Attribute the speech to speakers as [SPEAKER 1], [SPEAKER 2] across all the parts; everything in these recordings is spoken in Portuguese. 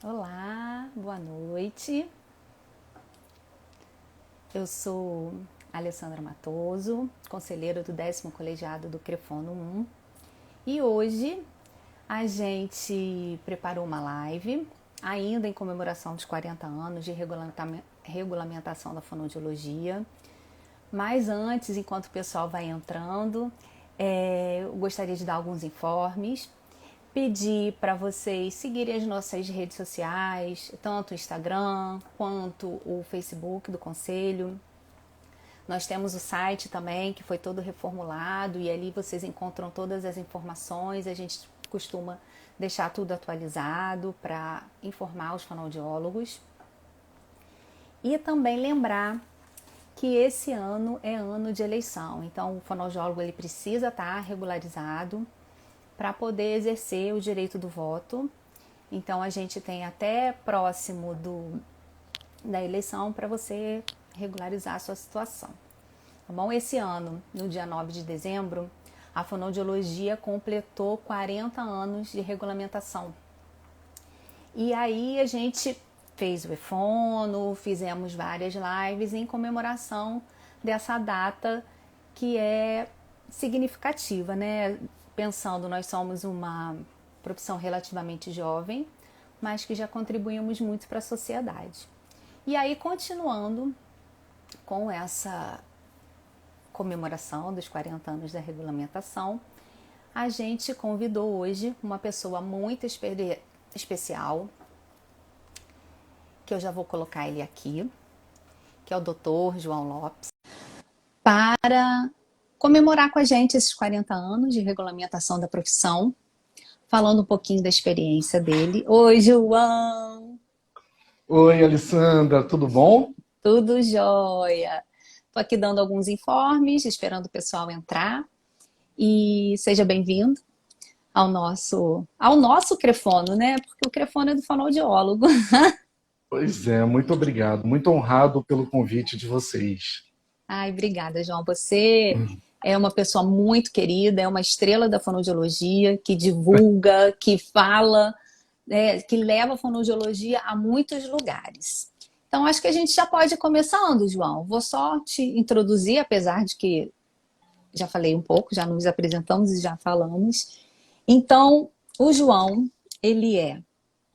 [SPEAKER 1] Olá, boa noite. Eu sou Alessandra Matoso, conselheira do 10º colegiado do Crefono 1, e hoje a gente preparou uma live, ainda em comemoração dos 40 anos de regulamentação da fonoaudiologia. Mas antes, enquanto o pessoal vai entrando, eu gostaria de dar alguns informes, pedir para vocês seguirem as nossas redes sociais, tanto o Instagram quanto o Facebook do Conselho. Nós temos o site também, que foi todo reformulado, e ali vocês encontram todas as informações. A gente costuma deixar tudo atualizado para informar os fonoaudiólogos. E também lembrar que esse ano é ano de eleição, então o fonoaudiólogo ele precisa estar regularizado para poder exercer o direito do voto. Então a gente tem até próximo da eleição para você regularizar a sua situação. Tá bom? Esse ano, no dia 9 de dezembro, a fonoaudiologia completou 40 anos de regulamentação. E aí a gente fez o efono, fizemos várias lives em comemoração dessa data que é significativa, né? Pensando, nós somos uma profissão relativamente jovem, mas que já contribuímos muito para a sociedade. E aí, continuando com essa comemoração dos 40 anos da regulamentação, a gente convidou hoje uma pessoa muito especial, que eu já vou colocar ele aqui, que é o Dr. João Lopes, para comemorar com a gente esses 40 anos de regulamentação da profissão, falando um pouquinho da experiência dele. Oi, João!
[SPEAKER 2] Oi, Alessandra, tudo bom?
[SPEAKER 1] Tudo jóia! Estou aqui dando alguns informes, esperando o pessoal entrar. E seja bem-vindo ao nosso Crefono, né? Porque o Crefono é do fonoaudiólogo.
[SPEAKER 2] Pois é, muito obrigado, muito honrado pelo convite de vocês.
[SPEAKER 1] Ai, obrigada, João. Você é uma pessoa muito querida, é uma estrela da fonoaudiologia, que divulga, que fala, que leva a fonoaudiologia a muitos lugares. Então, acho que a gente já pode ir começando, João. Vou só te introduzir, apesar de que já falei um pouco, já nos apresentamos e já falamos. Então, o João, ele é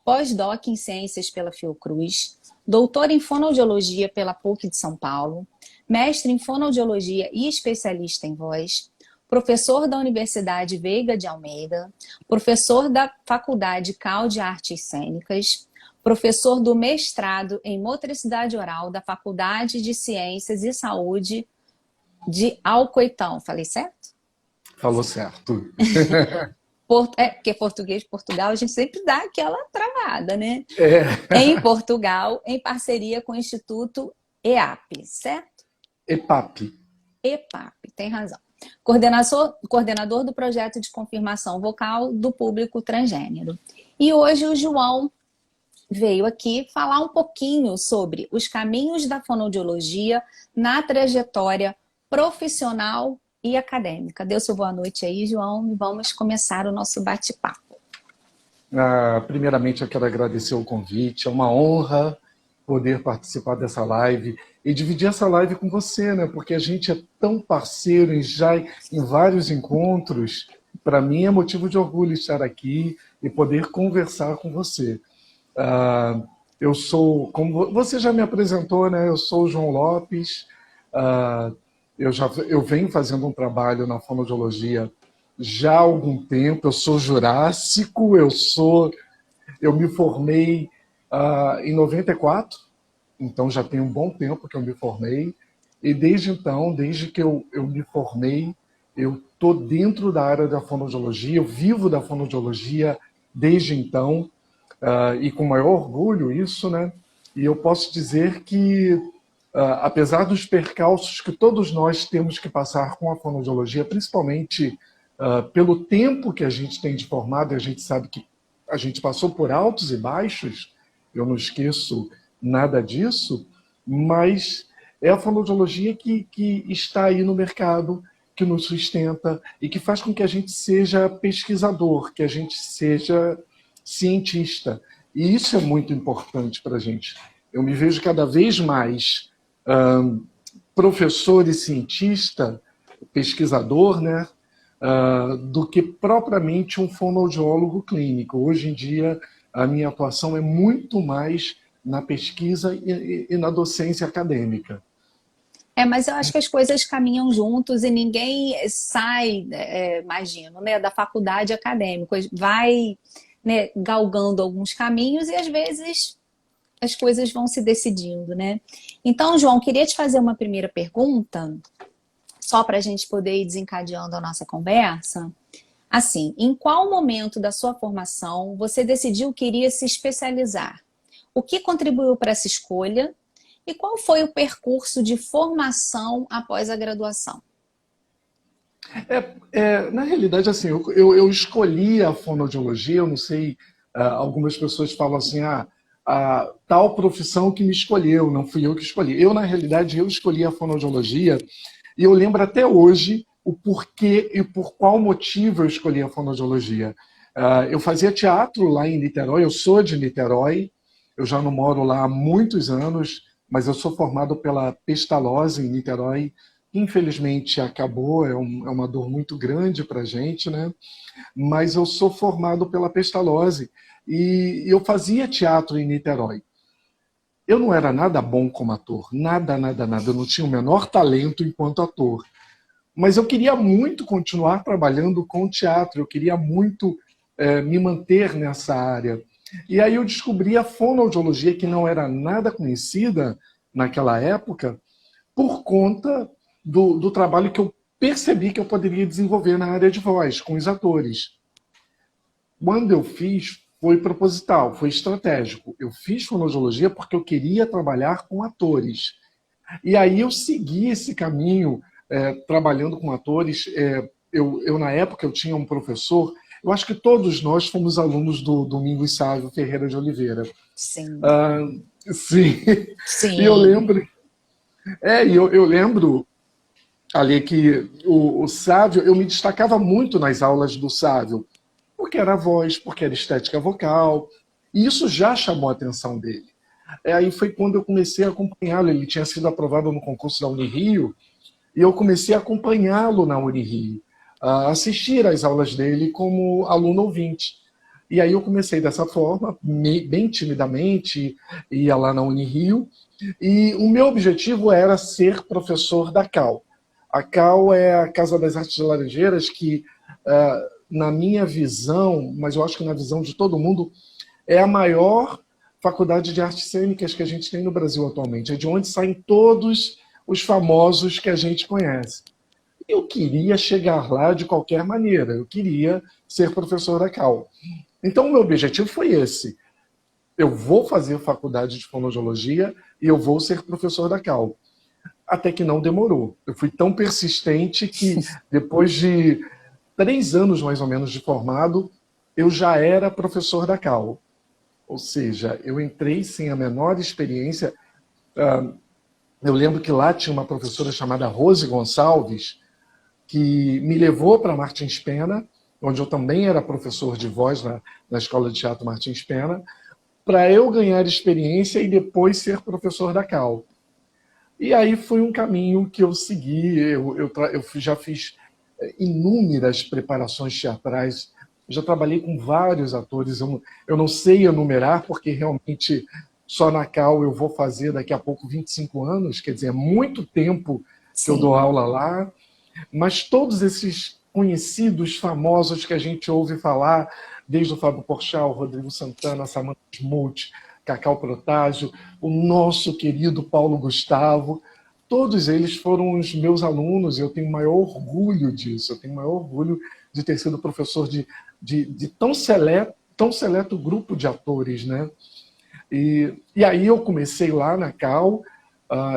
[SPEAKER 1] pós-doc em Ciências pela Fiocruz, doutor em Fonoaudiologia pela PUC de São Paulo, mestre em Fonoaudiologia e especialista em voz, professor da Universidade Veiga de Almeida, professor da Faculdade Cal de Artes Cênicas, professor do mestrado em Motricidade Oral da Faculdade de Ciências e Saúde de Alcoitão. Falei certo?
[SPEAKER 2] Falou certo.
[SPEAKER 1] Porque português de Portugal a gente sempre dá aquela travada, né?
[SPEAKER 2] É,
[SPEAKER 1] Em Portugal, em parceria com o Instituto EAP, certo?
[SPEAKER 2] EPAP.
[SPEAKER 1] EPAP, tem razão. Coordenador do projeto de confirmação vocal do público transgênero. E hoje o João veio aqui falar um pouquinho sobre os caminhos da fonoaudiologia na trajetória profissional e acadêmica. Dê o seu boa noite aí, João, e vamos começar o nosso bate-papo.
[SPEAKER 2] Primeiramente, eu quero agradecer o convite, é uma honra poder participar dessa live e dividir essa live com você, né? Porque a gente é tão parceiro em vários encontros. Para mim é motivo de orgulho estar aqui e poder conversar com você. Ah, eu sou, como você já me apresentou, né? Eu sou o João Lopes. Ah, eu venho fazendo um trabalho na fonoaudiologia já há algum tempo. Eu sou jurássico. Eu me formei em 94, então já tem um bom tempo que eu me formei. E desde então, desde que eu me formei, eu estou dentro da área da fonoaudiologia. Eu vivo da fonoaudiologia desde então. E com maior orgulho isso, né? E eu posso dizer que, apesar dos percalços que todos nós temos que passar com a fonoaudiologia, principalmente pelo tempo que a gente tem de formado, e a gente sabe que a gente passou por altos e baixos, eu não esqueço nada disso, mas é a fonoaudiologia que está aí no mercado, que nos sustenta e que faz com que a gente seja pesquisador, que a gente seja cientista. E isso é muito importante para a gente. Eu me vejo cada vez mais professor e cientista, pesquisador, né, do que propriamente um fonoaudiólogo clínico. Hoje em dia, a minha atuação é muito mais na pesquisa e na docência acadêmica.
[SPEAKER 1] Mas eu acho que as coisas caminham juntos e ninguém sai, imagino, né, da faculdade acadêmica, vai, né, galgando alguns caminhos e às vezes as coisas vão se decidindo, né? Então, João, queria te fazer uma primeira pergunta, só para a gente poder ir desencadeando a nossa conversa. Assim, em qual momento da sua formação você decidiu que iria se especializar? O que contribuiu para essa escolha? E qual foi o percurso de formação após a graduação?
[SPEAKER 2] Na realidade, assim, eu escolhi a fonoaudiologia, eu não sei, algumas pessoas falam assim, a tal profissão que me escolheu, não fui eu que escolhi. Na realidade, eu escolhi a fonoaudiologia e eu lembro até hoje o porquê e por qual motivo eu escolhi a fonoaudiologia. Eu fazia teatro lá em Niterói, eu sou de Niterói, eu já não moro lá há muitos anos, mas eu sou formado pela Pestalozzi em Niterói, que infelizmente acabou, é uma dor muito grande para a gente, né? Mas eu sou formado pela Pestalozzi e eu fazia teatro em Niterói. Eu não era nada bom como ator, nada, nada, nada. Eu não tinha o menor talento enquanto ator. Mas eu queria muito continuar trabalhando com teatro, eu queria muito me manter nessa área. E aí eu descobri a fonoaudiologia, que não era nada conhecida naquela época, por conta do trabalho que eu percebi que eu poderia desenvolver na área de voz, com os atores. Quando eu fiz, foi proposital, foi estratégico. Eu fiz fonoaudiologia porque eu queria trabalhar com atores. E aí eu segui esse caminho, trabalhando com atores. Na época, eu tinha um professor, eu acho que todos nós fomos alunos do Domingos Sávio Ferreira de Oliveira.
[SPEAKER 1] Sim.
[SPEAKER 2] Sim.
[SPEAKER 1] Sim.
[SPEAKER 2] E eu lembro... eu lembro ali que o Sávio, eu me destacava muito nas aulas do Sávio, porque era voz, porque era estética vocal, e isso já chamou a atenção dele. Aí foi quando eu comecei a acompanhá-lo, ele tinha sido aprovado no concurso da Unirio, e eu comecei a acompanhá-lo na Unirio, a assistir às aulas dele como aluno ouvinte. E aí eu comecei dessa forma, bem timidamente, ia lá na Unirio, e o meu objetivo era ser professor da CAL. A CAL é a Casa das Artes Laranjeiras, que, na minha visão, mas eu acho que na visão de todo mundo, é a maior faculdade de artes cênicas que a gente tem no Brasil atualmente. É de onde saem todos os famosos que a gente conhece. Eu queria chegar lá de qualquer maneira, eu queria ser professor da CAL. Então, o meu objetivo foi esse. Eu vou fazer faculdade de fonoaudiologia e eu vou ser professor da CAL. Até que não demorou. Eu fui tão persistente que, depois de 3 anos, mais ou menos, de formado, eu já era professor da CAL. Ou seja, eu entrei sem a menor experiência. Eu lembro que lá tinha uma professora chamada Rose Gonçalves, que me levou para Martins Pena, onde eu também era professor de voz na Escola de Teatro Martins Pena, para eu ganhar experiência e depois ser professor da CAL. E aí foi um caminho que eu segui, eu já fiz inúmeras preparações teatrais, já trabalhei com vários atores, eu não sei enumerar, porque realmente só na CAL eu vou fazer daqui a pouco 25 anos, quer dizer, é muito tempo que eu dou aula lá, mas todos esses conhecidos, famosos que a gente ouve falar, desde o Fábio Porchat, o Rodrigo Santana, Samantha Smoot, Cacau Protásio, o nosso querido Paulo Gustavo, todos eles foram os meus alunos, e eu tenho o maior orgulho disso, eu tenho o maior orgulho de ter sido professor de tão seleto grupo de atores, né? E aí eu comecei lá na CAL,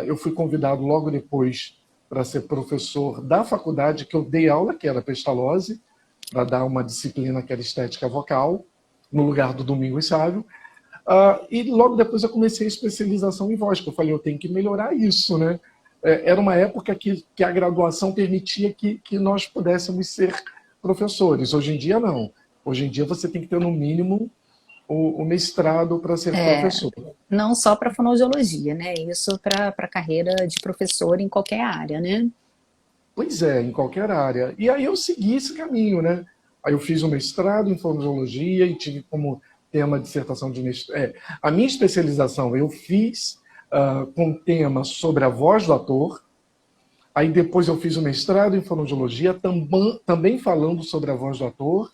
[SPEAKER 2] eu fui convidado logo depois para ser professor da faculdade que eu dei aula, que era Pestalozzi, para dar uma disciplina que era estética vocal, no lugar do Domingos Sávio. E logo depois eu comecei a especialização em voz, que eu falei, eu tenho que melhorar isso, né? Era uma época que a graduação permitia que nós pudéssemos ser professores. Hoje em dia, não. Hoje em dia você tem que ter, no mínimo, o mestrado para ser professor.
[SPEAKER 1] Não só para fonoaudiologia, né? Isso para a carreira de professor em qualquer área, né?
[SPEAKER 2] Pois é, em qualquer área. E aí eu segui esse caminho, né? Aí eu fiz um mestrado em fonoaudiologia e tive como tema a dissertação de mestrado. A minha especialização eu fiz com tema sobre a voz do ator. Aí depois eu fiz o mestrado em fonoaudiologia, também falando sobre a voz do ator.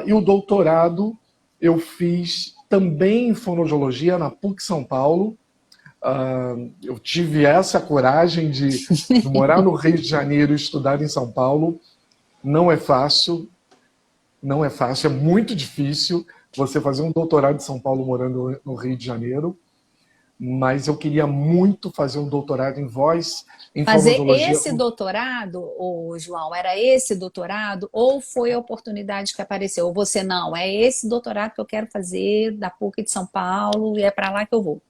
[SPEAKER 2] E o doutorado eu fiz também em fonoaudiologia na PUC São Paulo. Eu tive essa coragem de morar no Rio de Janeiro e estudar em São Paulo. Não é fácil, não é fácil, é muito difícil você fazer um doutorado em São Paulo morando no Rio de Janeiro, mas eu queria muito fazer um doutorado em voz, em
[SPEAKER 1] Fazer
[SPEAKER 2] fonoaudiologia.
[SPEAKER 1] esse doutorado, João, era esse doutorado ou foi a oportunidade que apareceu? Ou você não, é esse doutorado que eu quero fazer da PUC de São Paulo e é para lá que eu vou?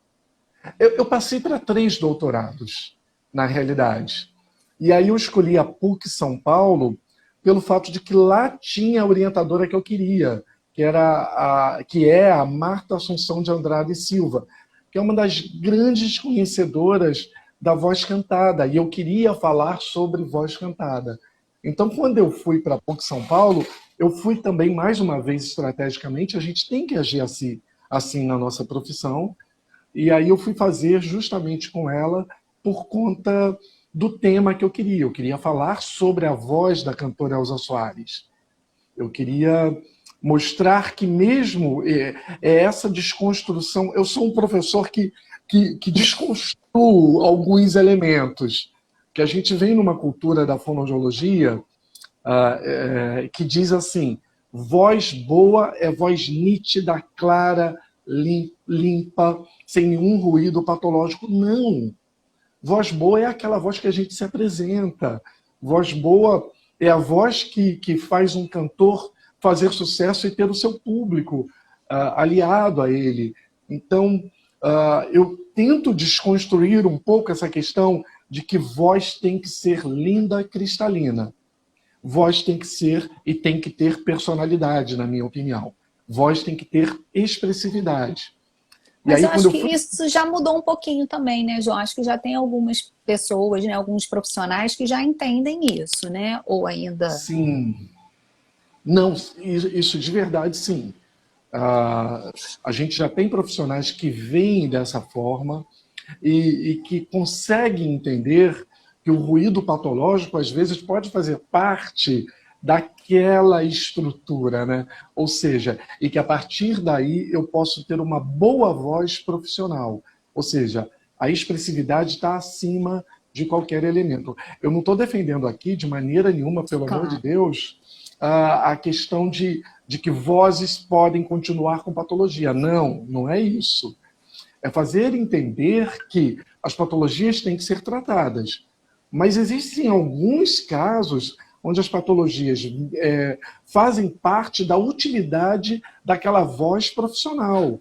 [SPEAKER 2] Eu passei para 3 doutorados, na realidade. E aí eu escolhi a PUC São Paulo pelo fato de que lá tinha a orientadora que eu queria, que é a Marta Assunção de Andrade Silva, que é uma das grandes conhecedoras da voz cantada, e eu queria falar sobre voz cantada. Então, quando eu fui para a PUC São Paulo, eu fui também, mais uma vez, estrategicamente, a gente tem que agir assim na nossa profissão, e aí eu fui fazer justamente com ela por conta do tema que eu queria. Eu queria falar sobre a voz da cantora Elza Soares. Eu queria mostrar que mesmo essa desconstrução... Eu sou um professor que desconstrui alguns elementos. Que a gente vem numa cultura da fonoaudiologia que diz assim, voz boa é voz nítida, clara, limpa, sem nenhum ruído patológico. Não. Voz boa é aquela voz que a gente se apresenta. Voz boa é a voz que faz um cantor fazer sucesso e ter o seu público aliado a ele. Então, eu tento desconstruir um pouco essa questão de que voz tem que ser linda, cristalina. Voz tem que ser e tem que ter personalidade, na minha opinião. Voz tem que ter expressividade.
[SPEAKER 1] Mas eu acho que isso já mudou um pouquinho também, né, João? Acho que já tem algumas pessoas, né, alguns profissionais que já entendem isso, né? Ou ainda...
[SPEAKER 2] Sim. Não, isso de verdade, sim. A gente já tem profissionais que veem dessa forma e que conseguem entender que o ruído patológico, às vezes, pode fazer parte daquela estrutura, né? Ou seja, e que a partir daí eu posso ter uma boa voz profissional. Ou seja, a expressividade está acima de qualquer elemento. Eu não estou defendendo aqui, de maneira nenhuma, pelo amor de Deus, a questão de que vozes podem continuar com patologia. Não, não é isso. É fazer entender que as patologias têm que ser tratadas. Mas existem alguns casos onde as patologias fazem parte da utilidade daquela voz profissional.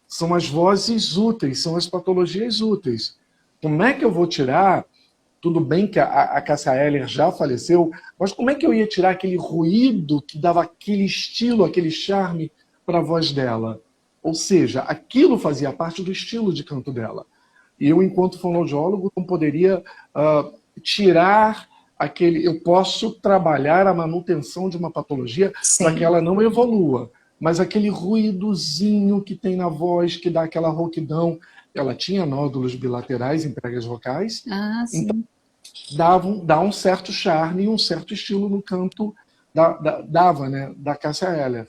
[SPEAKER 2] São as vozes úteis, são as patologias úteis. Como é que eu vou tirar... Tudo bem que a Cássia Eller já faleceu, mas como é que eu ia tirar aquele ruído que dava aquele estilo, aquele charme para a voz dela? Ou seja, aquilo fazia parte do estilo de canto dela. E eu, enquanto fonoaudiólogo, não poderia tirar aquele... Eu posso trabalhar a manutenção de uma patologia para que ela não evolua, mas aquele ruídozinho que tem na voz, que dá aquela rouquidão... Ela tinha nódulos bilaterais em pregas vocais, então dá um certo charme e um certo estilo no canto da Cássia Eller.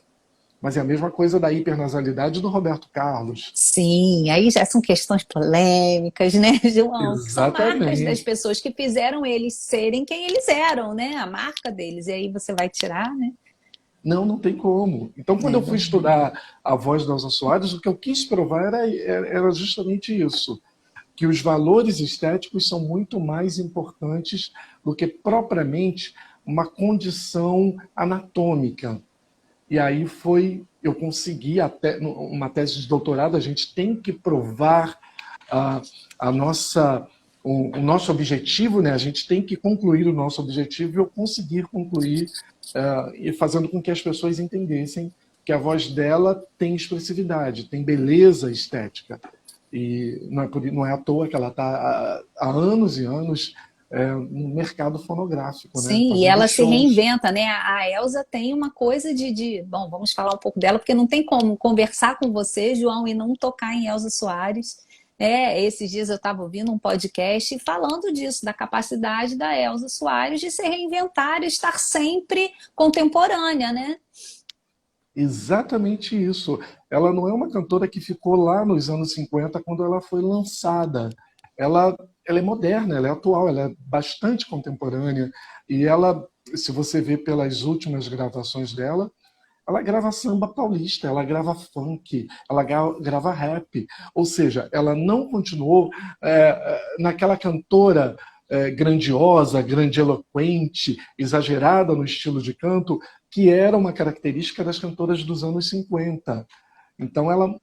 [SPEAKER 2] Mas é a mesma coisa da hipernasalidade do Roberto Carlos.
[SPEAKER 1] Sim, aí já são questões polêmicas, né, João?
[SPEAKER 2] Exatamente.
[SPEAKER 1] Que são marcas das pessoas que fizeram eles serem quem eles eram, né? A marca deles. E aí você vai tirar, né?
[SPEAKER 2] Não tem como. Então, quando eu fui estudar a voz da Elza Soares, o que eu quis provar era justamente isso. Que os valores estéticos são muito mais importantes do que propriamente uma condição anatômica. E aí eu consegui, até uma tese de doutorado, a gente tem que provar o nosso objetivo, né? A gente tem que concluir o nosso objetivo e eu conseguir concluir e fazendo com que as pessoas entendessem que a voz dela tem expressividade, tem beleza estética. E não é à toa que ela está há anos e anos no mercado fonográfico, né?
[SPEAKER 1] Sim, e
[SPEAKER 2] Fazendo
[SPEAKER 1] ela se
[SPEAKER 2] shows.
[SPEAKER 1] reinventa, né? A Elsa tem uma coisa bom, vamos falar um pouco dela, porque não tem como conversar com você, João, e não tocar em Elsa Soares. Esses dias eu estava ouvindo um podcast falando disso, da capacidade da Elsa Soares de se reinventar e estar sempre contemporânea, né?
[SPEAKER 2] Exatamente isso. Ela não é uma cantora que ficou lá nos anos 50 quando ela foi lançada. Ela é moderna, ela é atual, ela é bastante contemporânea. E ela, se você vê pelas últimas gravações dela, ela grava samba paulista, ela grava funk, ela grava rap. Ou seja, ela não continuou naquela cantora grandiosa, grandiloquente, exagerada no estilo de canto, que era uma característica das cantoras dos anos 50. Então ela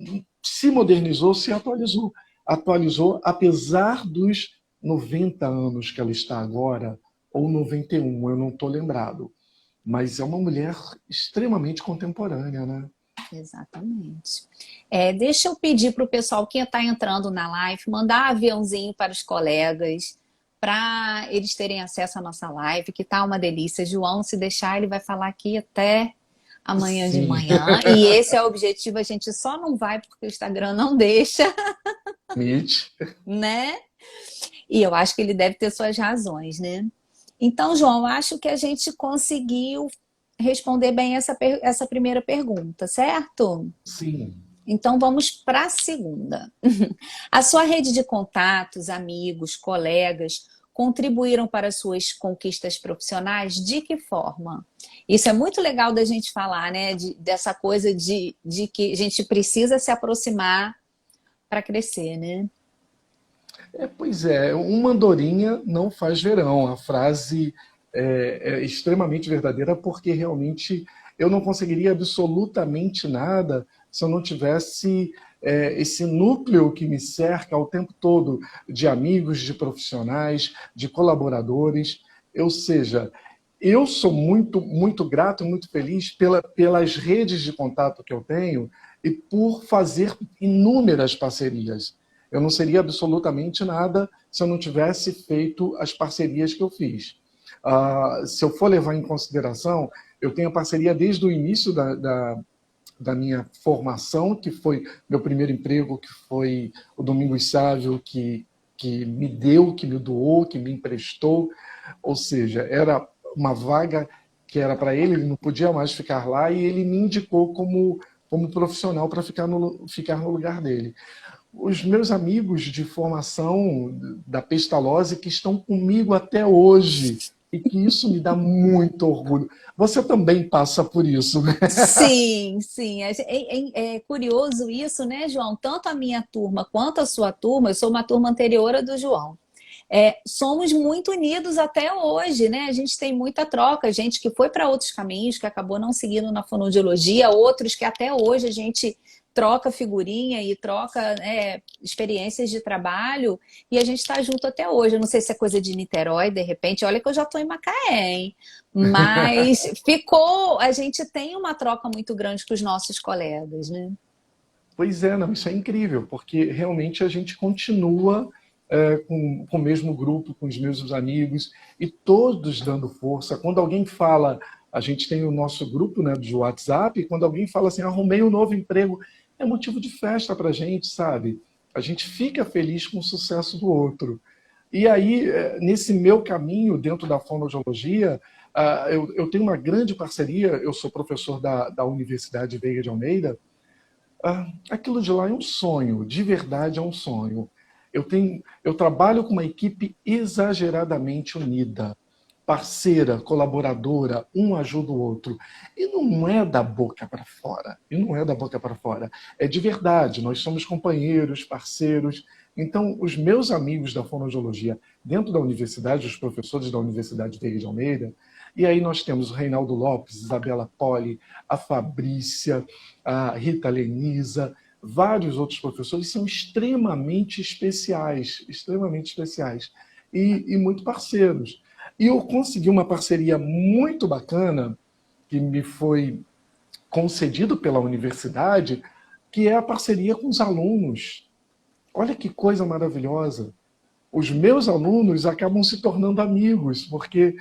[SPEAKER 2] se modernizou, se atualizou. Atualizou apesar dos 90 anos que ela está agora, ou 91, eu não estou lembrado. Mas é uma mulher extremamente contemporânea, né?
[SPEAKER 1] Exatamente. Deixa eu pedir para o pessoal que está entrando na live mandar aviãozinho para os colegas, para eles terem acesso à nossa live, que tá uma delícia. João, se deixar, ele vai falar aqui até amanhã de
[SPEAKER 2] Sim.
[SPEAKER 1] manhã. E esse é o objetivo, a gente só não vai porque o Instagram não deixa,
[SPEAKER 2] Mitch.
[SPEAKER 1] né? E eu acho que ele deve ter suas razões, né? Então, João, acho que a gente conseguiu responder bem essa primeira pergunta, certo?
[SPEAKER 2] Sim.
[SPEAKER 1] Então vamos para a segunda. A sua rede de contatos, amigos, colegas contribuíram para as suas conquistas profissionais? De que forma? Isso é muito legal da gente falar, né? Dessa coisa de que a gente precisa se aproximar para crescer, né?
[SPEAKER 2] Pois é, uma andorinha não faz verão. A frase é extremamente verdadeira porque realmente eu não conseguiria absolutamente nada se eu não tivesse esse núcleo que me cerca o tempo todo de amigos, de profissionais, de colaboradores. Ou seja, eu sou muito, muito grato, muito feliz pelas redes de contato que eu tenho e por fazer inúmeras parcerias. Eu não seria absolutamente nada se eu não tivesse feito as parcerias que eu fiz. Se eu for levar em consideração, eu tenho parceria desde o início da minha formação, que foi meu primeiro emprego, que foi o Domingos Sávio, que me deu, que me doou, que me emprestou. Ou seja, era uma vaga que era para ele, ele não podia mais ficar lá, e ele me indicou como profissional para ficar no lugar dele. Os meus amigos de formação da Pestalozzi que estão comigo até hoje e que isso me dá muito orgulho. Você também passa por isso, né?
[SPEAKER 1] Sim, sim. É curioso isso, né, João? Tanto a minha turma quanto a sua turma, eu sou uma turma anterior à do João. Somos muito unidos até hoje, né? A gente tem muita troca, gente que foi para outros caminhos, que acabou não seguindo na fonoaudiologia, outros que até hoje a gente troca figurinha e troca experiências de trabalho e a gente está junto até hoje. Eu não sei se é coisa de Niterói, de repente, olha que eu já estou em Macaé, hein? Mas a gente tem uma troca muito grande com os nossos colegas, né?
[SPEAKER 2] Pois é, não, isso é incrível, porque realmente a gente continua com o mesmo grupo, com os mesmos amigos, e todos dando força. Quando alguém fala, a gente tem o nosso grupo, né, de WhatsApp, e quando alguém fala assim, arrumei um novo emprego, é motivo de festa para a gente, sabe? A gente fica feliz com o sucesso do outro. E aí, nesse meu caminho dentro da fonoaudiologia, eu tenho uma grande parceria, eu sou professor da Universidade Veiga de Almeida. Aquilo de lá é um sonho, de verdade é um sonho. Eu trabalho com uma equipe exageradamente unida, parceira, colaboradora, um ajuda o outro. E não é da boca para fora. E não é da boca para fora. É de verdade. Nós somos companheiros, parceiros. Então, os meus amigos da fonoaudiologia dentro da universidade, os professores da Universidade Veiga de Almeida, e aí nós temos o Reinaldo Lopes, Isabela Poli, a Fabrícia, a Rita Lenisa, vários outros professores são extremamente especiais e muito parceiros. E eu consegui uma parceria muito bacana que me foi concedido pela universidade, que é a parceria com os alunos. Olha que coisa maravilhosa. Os meus alunos acabam se tornando amigos, porque,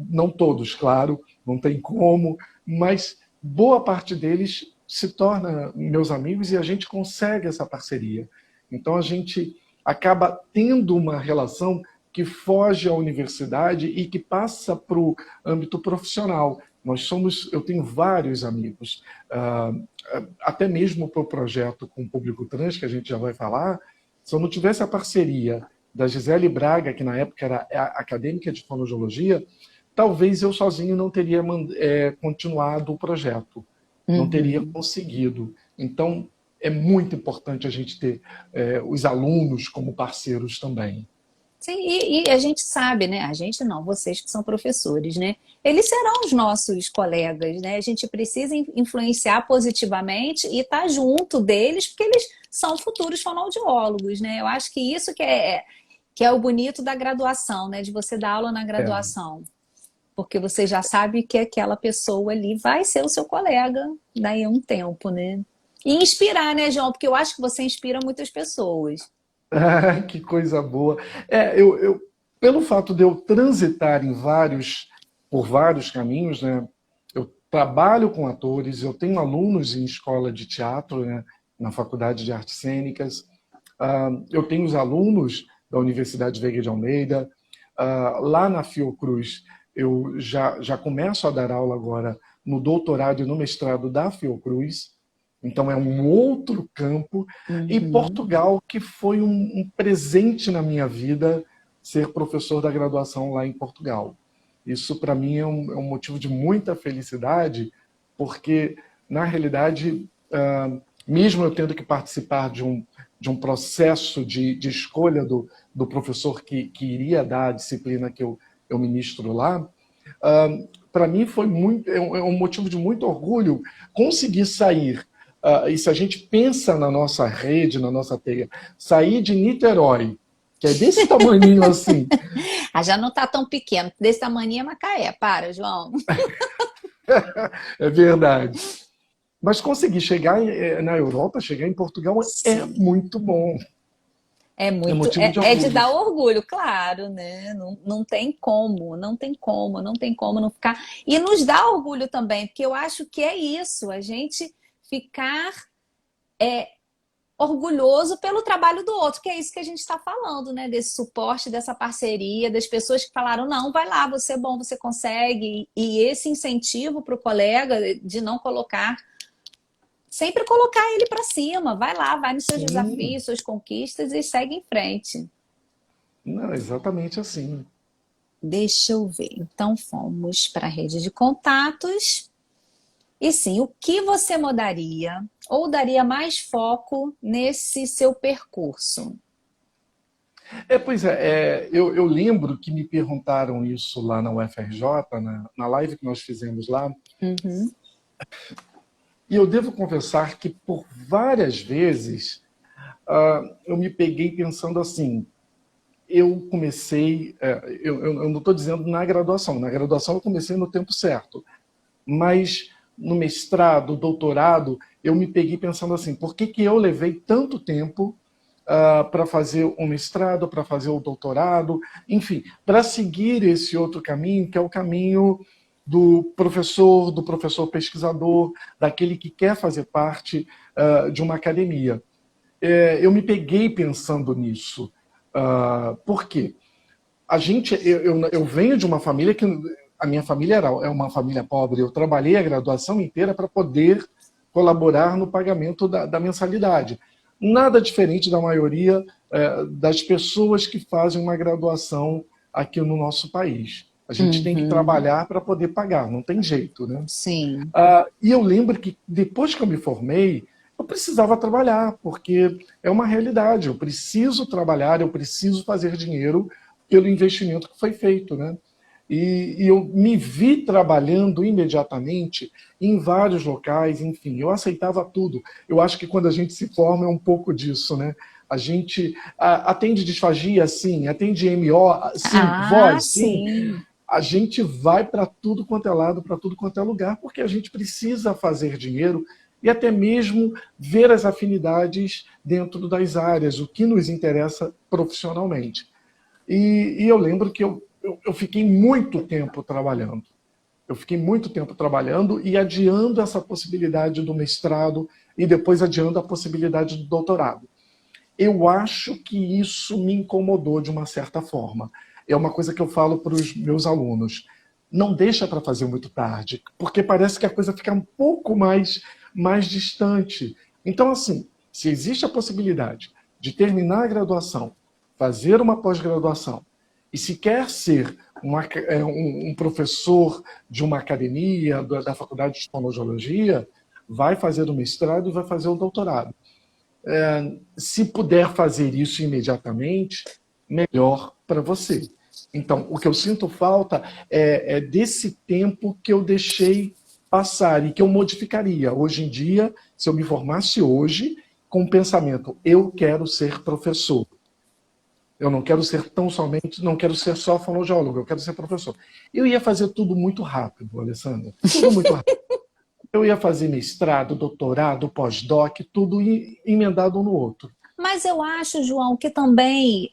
[SPEAKER 2] não todos, claro, não tem como, mas boa parte deles se torna meus amigos e a gente consegue essa parceria. Então a gente acaba tendo uma relação que foge à universidade e que passa para o âmbito profissional. Eu tenho vários amigos, até mesmo para o projeto com o público trans, que a gente já vai falar, se eu não tivesse a parceria da Gisele Braga, que na época era acadêmica de fonoaudiologia, talvez eu sozinho não teria continuado o projeto, não teria conseguido. Então, é muito importante a gente ter os alunos como parceiros também.
[SPEAKER 1] Sim, e a gente sabe, né? A gente não, vocês que são professores, né? Eles serão os nossos colegas, né? A gente precisa influenciar positivamente e estar junto deles, porque eles são futuros fonoaudiólogos, né? Eu acho que isso que é o bonito da graduação, né? De você dar aula na graduação. Porque você já sabe que aquela pessoa ali vai ser o seu colega daí a um tempo, né? E inspirar, né, João? Porque eu acho que você inspira muitas pessoas.
[SPEAKER 2] Que coisa boa. Pelo fato de eu transitar por vários caminhos, né? Eu trabalho com atores, eu tenho alunos em escola de teatro, né? Na Faculdade de Artes Cênicas, eu tenho os alunos da Universidade Veiga de Almeida, lá na Fiocruz eu já começo a dar aula agora no doutorado e no mestrado da Fiocruz, então é um outro campo. E Portugal, que foi um presente na minha vida, ser professor da graduação lá em Portugal. Isso para mim é um motivo de muita felicidade, porque na realidade, mesmo eu tendo que participar de um processo de escolha do professor que iria dar a disciplina que eu ministro lá, para mim é um motivo de muito orgulho conseguir sair. E se a gente pensa na nossa rede, na nossa teia, sair de Niterói, que é desse tamanhinho assim.
[SPEAKER 1] Já não está tão pequeno, desse tamanhinho é Macaé. Para, João.
[SPEAKER 2] É verdade. Mas conseguir chegar na Europa, chegar em Portugal, é muito bom.
[SPEAKER 1] É motivo de orgulho. É de dar orgulho, claro, né? Não tem como, não tem como não ficar. E nos dá orgulho também, porque eu acho que é isso, a gente ficar orgulhoso pelo trabalho do outro, que é isso que a gente está falando, né? Desse suporte, dessa parceria, das pessoas que falaram, não, vai lá, você é bom, você consegue. E esse incentivo para o colega de não colocar, sempre colocar ele para cima, vai lá, vai nos seus desafios, suas conquistas e segue em frente.
[SPEAKER 2] Não, exatamente assim.
[SPEAKER 1] Deixa eu ver. Então fomos para a rede de contatos. E sim, o que você mudaria ou daria mais foco nesse seu percurso?
[SPEAKER 2] Pois é, eu lembro que me perguntaram isso lá na UFRJ, na live que nós fizemos lá. E eu devo confessar que por várias vezes eu me peguei pensando assim, eu comecei, eu não estou dizendo na graduação eu comecei no tempo certo, mas no mestrado, doutorado, eu me peguei pensando assim, por que eu levei tanto tempo para fazer o mestrado, para fazer o doutorado, enfim, para seguir esse outro caminho, que é o caminho do professor pesquisador, daquele que quer fazer parte de uma academia. Eu me peguei pensando nisso. Por quê? Eu venho de uma família que... A minha família é uma família pobre. Eu trabalhei a graduação inteira para poder colaborar no pagamento da mensalidade. Nada diferente da maioria das pessoas que fazem uma graduação aqui no nosso país. A gente tem que trabalhar para poder pagar, não tem jeito, né?
[SPEAKER 1] Sim.
[SPEAKER 2] E eu lembro que depois que eu me formei, eu precisava trabalhar, porque é uma realidade. Eu preciso trabalhar, eu preciso fazer dinheiro pelo investimento que foi feito, né? E eu me vi trabalhando imediatamente em vários locais, enfim, eu aceitava tudo. Eu acho que quando a gente se forma é um pouco disso, né? A gente atende disfagia, sim, atende MO, sim, voz, sim. a gente vai para tudo quanto é lado, para tudo quanto é lugar, porque a gente precisa fazer dinheiro e até mesmo ver as afinidades dentro das áreas, o que nos interessa profissionalmente. E eu lembro que eu fiquei muito tempo trabalhando. Eu fiquei muito tempo trabalhando e adiando essa possibilidade do mestrado e depois adiando a possibilidade do doutorado. Eu acho que isso me incomodou de uma certa forma. É uma coisa que eu falo para os meus alunos. Não deixa para fazer muito tarde, porque parece que a coisa fica um pouco mais distante. Então, assim, se existe a possibilidade de terminar a graduação, fazer uma pós-graduação, e se quer ser um professor de uma academia, da Faculdade de Fonoaudiologia, vai fazer o mestrado e vai fazer o doutorado. Se puder fazer isso imediatamente, melhor para você. Então, o que eu sinto falta é desse tempo que eu deixei passar e que eu modificaria. Hoje em dia, se eu me formasse hoje, com o pensamento, eu quero ser professor. Eu não quero ser tão somente, não quero ser só fonoaudiólogo, eu quero ser professor. Eu ia fazer tudo muito rápido, Alessandra. Tudo muito rápido. Eu ia fazer mestrado, doutorado, pós-doc, tudo emendado um no outro.
[SPEAKER 1] Mas eu acho, João, que também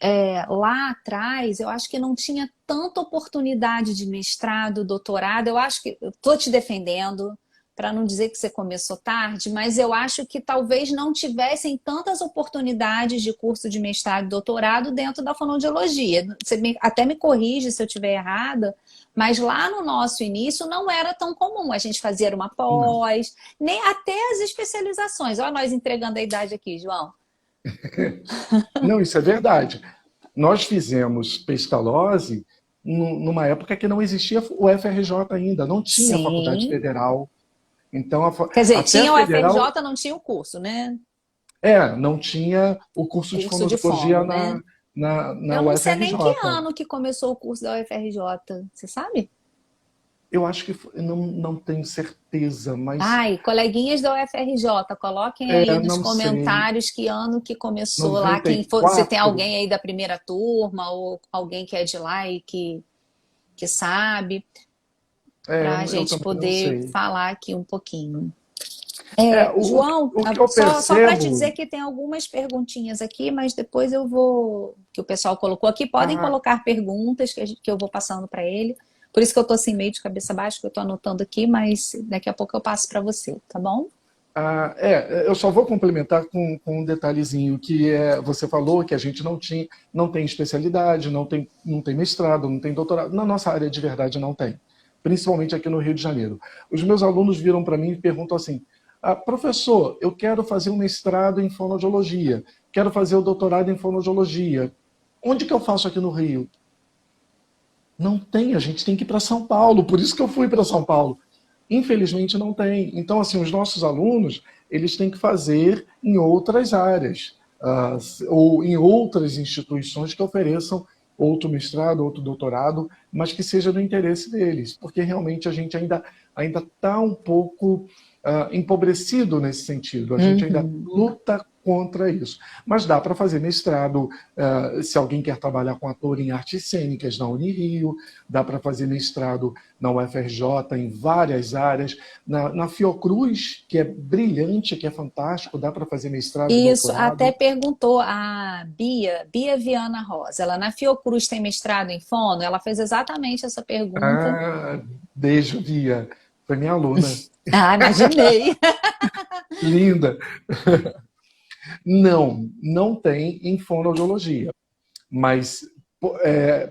[SPEAKER 1] lá atrás, eu acho que não tinha tanta oportunidade de mestrado, doutorado. Eu acho que, eu estou te defendendo, para não dizer que você começou tarde, mas eu acho que talvez não tivessem tantas oportunidades de curso de mestrado e doutorado dentro da fonoaudiologia. Você até me corrige se eu estiver errada, mas lá no nosso início não era tão comum. A gente fazia uma pós, nem até as especializações. Olha nós entregando a idade aqui, João.
[SPEAKER 2] Não, isso é verdade. Nós fizemos pestalose numa época que não existia o FRJ ainda, não tinha a Faculdade
[SPEAKER 1] Sim.
[SPEAKER 2] Federal. Então,
[SPEAKER 1] Quer dizer,
[SPEAKER 2] até
[SPEAKER 1] tinha
[SPEAKER 2] a
[SPEAKER 1] o
[SPEAKER 2] Federal,
[SPEAKER 1] FRJ, não tinha o curso, né?
[SPEAKER 2] não tinha o curso de
[SPEAKER 1] Curso de
[SPEAKER 2] fonoaudiologia
[SPEAKER 1] fono, né?
[SPEAKER 2] na
[SPEAKER 1] Eu não sei nem que
[SPEAKER 2] UFRJ.
[SPEAKER 1] ano que começou o curso da UFRJ, você sabe?
[SPEAKER 2] Eu acho que não tenho certeza, mas
[SPEAKER 1] Ai, coleguinhas da UFRJ, coloquem aí nos
[SPEAKER 2] não sei.
[SPEAKER 1] comentários que ano que começou lá, quem for, se tem
[SPEAKER 2] 94?
[SPEAKER 1] alguém aí da primeira turma ou alguém que é de lá e que sabe, para a
[SPEAKER 2] Eu
[SPEAKER 1] gente
[SPEAKER 2] também não
[SPEAKER 1] poder
[SPEAKER 2] sei.
[SPEAKER 1] falar aqui um pouquinho. João,
[SPEAKER 2] O que eu
[SPEAKER 1] só para te
[SPEAKER 2] percebo.
[SPEAKER 1] dizer que tem algumas perguntinhas aqui, mas depois eu vou, que o pessoal colocou aqui, podem
[SPEAKER 2] Ah,
[SPEAKER 1] colocar perguntas que eu vou passando para ele. Por isso que eu estou assim meio de cabeça baixa, que eu estou anotando aqui, mas daqui a pouco eu passo para você, tá bom?
[SPEAKER 2] eu só vou complementar com um detalhezinho que você falou que a gente não tem especialidade, não tem mestrado, não tem doutorado. Na nossa área de verdade não tem, principalmente aqui no Rio de Janeiro. Os meus alunos viram para mim e perguntam assim: professor, eu quero fazer um mestrado em fonoaudiologia, quero fazer o doutorado em fonoaudiologia. Onde que eu faço aqui no Rio? Não tem, a gente tem que ir para São Paulo, por isso que eu fui para São Paulo. Infelizmente não tem. Então, assim, os nossos alunos, eles têm que fazer em outras áreas, ou em outras instituições que ofereçam outro mestrado, outro doutorado, mas que seja do interesse deles, porque realmente a gente ainda está um pouco empobrecido nesse sentido. A gente ainda
[SPEAKER 1] Uhum.
[SPEAKER 2] luta contra isso. Mas dá para fazer mestrado, se alguém quer trabalhar com ator em artes cênicas na Unirio, dá para fazer mestrado na UFRJ em várias áreas, na Fiocruz, que é brilhante, que é fantástico, dá para fazer mestrado e
[SPEAKER 1] Isso, até
[SPEAKER 2] doutorado.
[SPEAKER 1] perguntou a Bia Viana Rosa. Ela na Fiocruz tem mestrado em fono? Ela fez exatamente essa pergunta.
[SPEAKER 2] Beijo, Bia. Foi minha aluna.
[SPEAKER 1] Ah, imaginei.
[SPEAKER 2] Linda. Não tem em fonoaudiologia, mas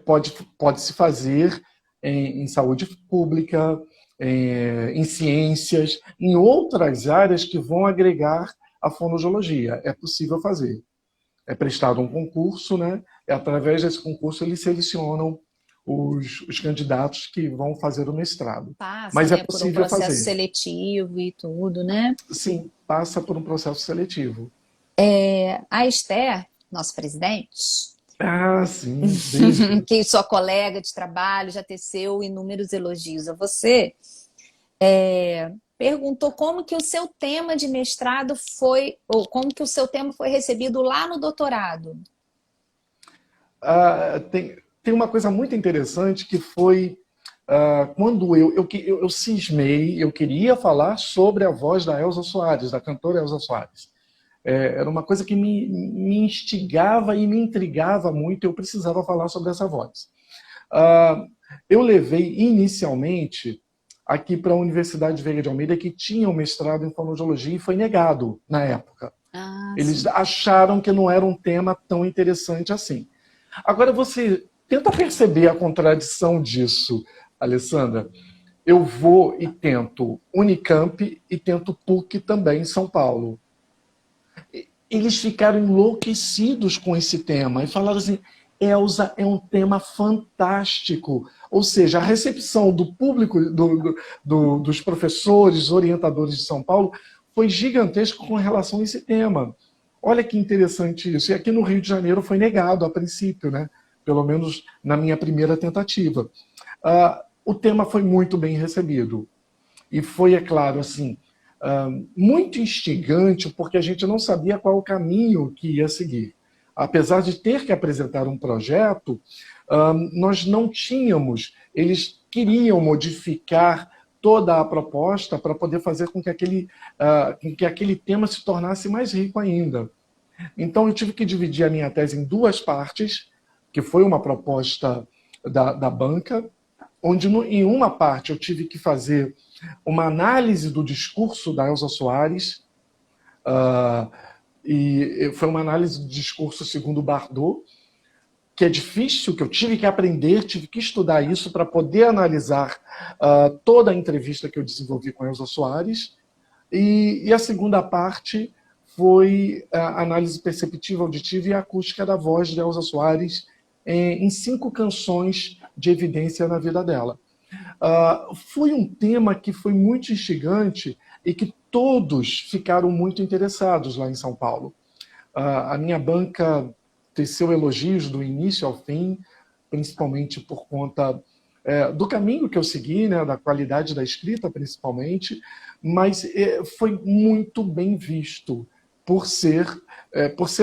[SPEAKER 2] pode se fazer em saúde pública, em ciências, em outras áreas que vão agregar a fonoaudiologia. É possível fazer. É prestado um concurso, né? E através desse concurso eles selecionam os candidatos que vão fazer o mestrado.
[SPEAKER 1] Passa,
[SPEAKER 2] Mas é
[SPEAKER 1] né, por um
[SPEAKER 2] possível
[SPEAKER 1] processo
[SPEAKER 2] fazer.
[SPEAKER 1] seletivo e tudo, né?
[SPEAKER 2] Sim, passa por um processo seletivo.
[SPEAKER 1] A Esther, nossa presidente,
[SPEAKER 2] Sim, beijo.
[SPEAKER 1] que sua colega de trabalho já teceu inúmeros elogios a você, perguntou como que o seu tema de mestrado foi, ou como que o seu tema foi recebido lá no doutorado.
[SPEAKER 2] Tem uma coisa muito interessante que foi. quando eu cismei, eu queria falar sobre a voz da Elza Soares, da cantora Elza Soares. Era uma coisa que me instigava e me intrigava muito, eu precisava falar sobre essa voz. Eu levei inicialmente aqui para a Universidade Veiga de Almeida, que tinha um mestrado em fonoaudiologia e foi negado na época. Eles acharam que não era um tema tão interessante assim. Agora você tenta perceber a contradição disso, Alessandra. Eu vou e tento Unicamp e tento PUC também em São Paulo. Eles ficaram enlouquecidos com esse tema e falaram assim: Elza, é um tema fantástico. Ou seja, a recepção do público, dos professores, orientadores de São Paulo, foi gigantesca com relação a esse tema. Olha que interessante isso. E aqui no Rio de Janeiro foi negado a princípio, né? Pelo menos na minha primeira tentativa. O tema foi muito bem recebido. E foi, é claro, assim, muito instigante, porque a gente não sabia qual o caminho que ia seguir. Apesar de ter que apresentar um projeto, nós não tínhamos, eles queriam modificar toda a proposta para poder fazer com que aquele tema se tornasse mais rico ainda. Então eu tive que dividir a minha tese em duas partes, que foi uma proposta da banca, onde em uma parte eu tive que fazer uma análise do discurso da Elza Soares, e foi uma análise do discurso segundo Bardot, que é difícil, que eu tive que aprender, tive que estudar isso para poder analisar toda a entrevista que eu desenvolvi com a Elza Soares. E a segunda parte foi a análise perceptiva, auditiva e acústica da voz de Elza Soares em 5 canções de evidência na vida dela. Foi um tema que foi muito instigante e que todos ficaram muito interessados lá em São Paulo. A minha banca teceu elogios do início ao fim, principalmente por conta do caminho que eu segui, né, da qualidade da escrita, principalmente, mas foi muito bem visto por ser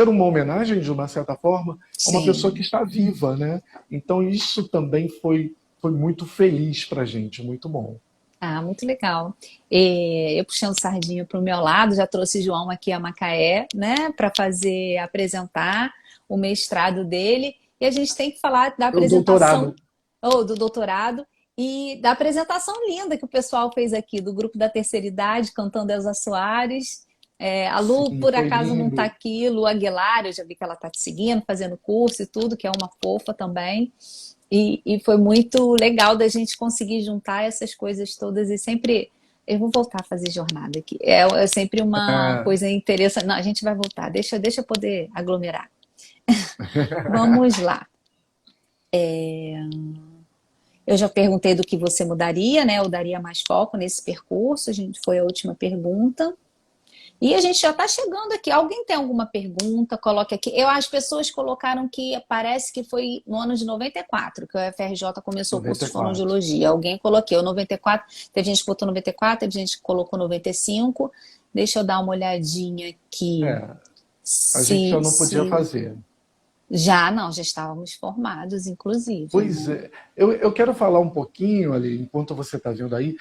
[SPEAKER 2] uma homenagem, de uma certa forma, a uma pessoa que está viva, né? Então isso também foi muito feliz para a gente, muito bom.
[SPEAKER 1] Muito legal. Eu puxando sardinha para o meu lado, já trouxe João aqui a Macaé, né, para apresentar o mestrado dele. E a gente tem que falar da apresentação, do doutorado, e da apresentação linda que o pessoal fez aqui, do grupo da terceira idade, cantando Elza Soares. A Lu,
[SPEAKER 2] Sim,
[SPEAKER 1] por acaso,
[SPEAKER 2] lindo.
[SPEAKER 1] não está aqui, Lu Aguilar, eu já vi que ela está te seguindo, fazendo curso e tudo, que é uma fofa também. E foi muito legal da gente conseguir juntar essas coisas todas e sempre... Eu vou voltar a fazer jornada aqui. É sempre uma coisa interessante. Não, a gente vai voltar. Deixa eu poder aglomerar. Vamos lá. Eu já perguntei do que você mudaria, né? Eu daria mais foco nesse percurso. Foi a última pergunta. E a gente já está chegando aqui. Alguém tem alguma pergunta? Coloque aqui. As pessoas colocaram que parece que foi no ano de 94 que o UFRJ começou 94. O curso de fonoaudiologia. Alguém colocou 94. Teve gente que botou 94, teve gente que colocou 95. Deixa eu dar uma olhadinha aqui.
[SPEAKER 2] A gente já não podia fazer.
[SPEAKER 1] Já estávamos formados, inclusive.
[SPEAKER 2] Pois é. Eu quero falar um pouquinho ali, enquanto você está vendo aí,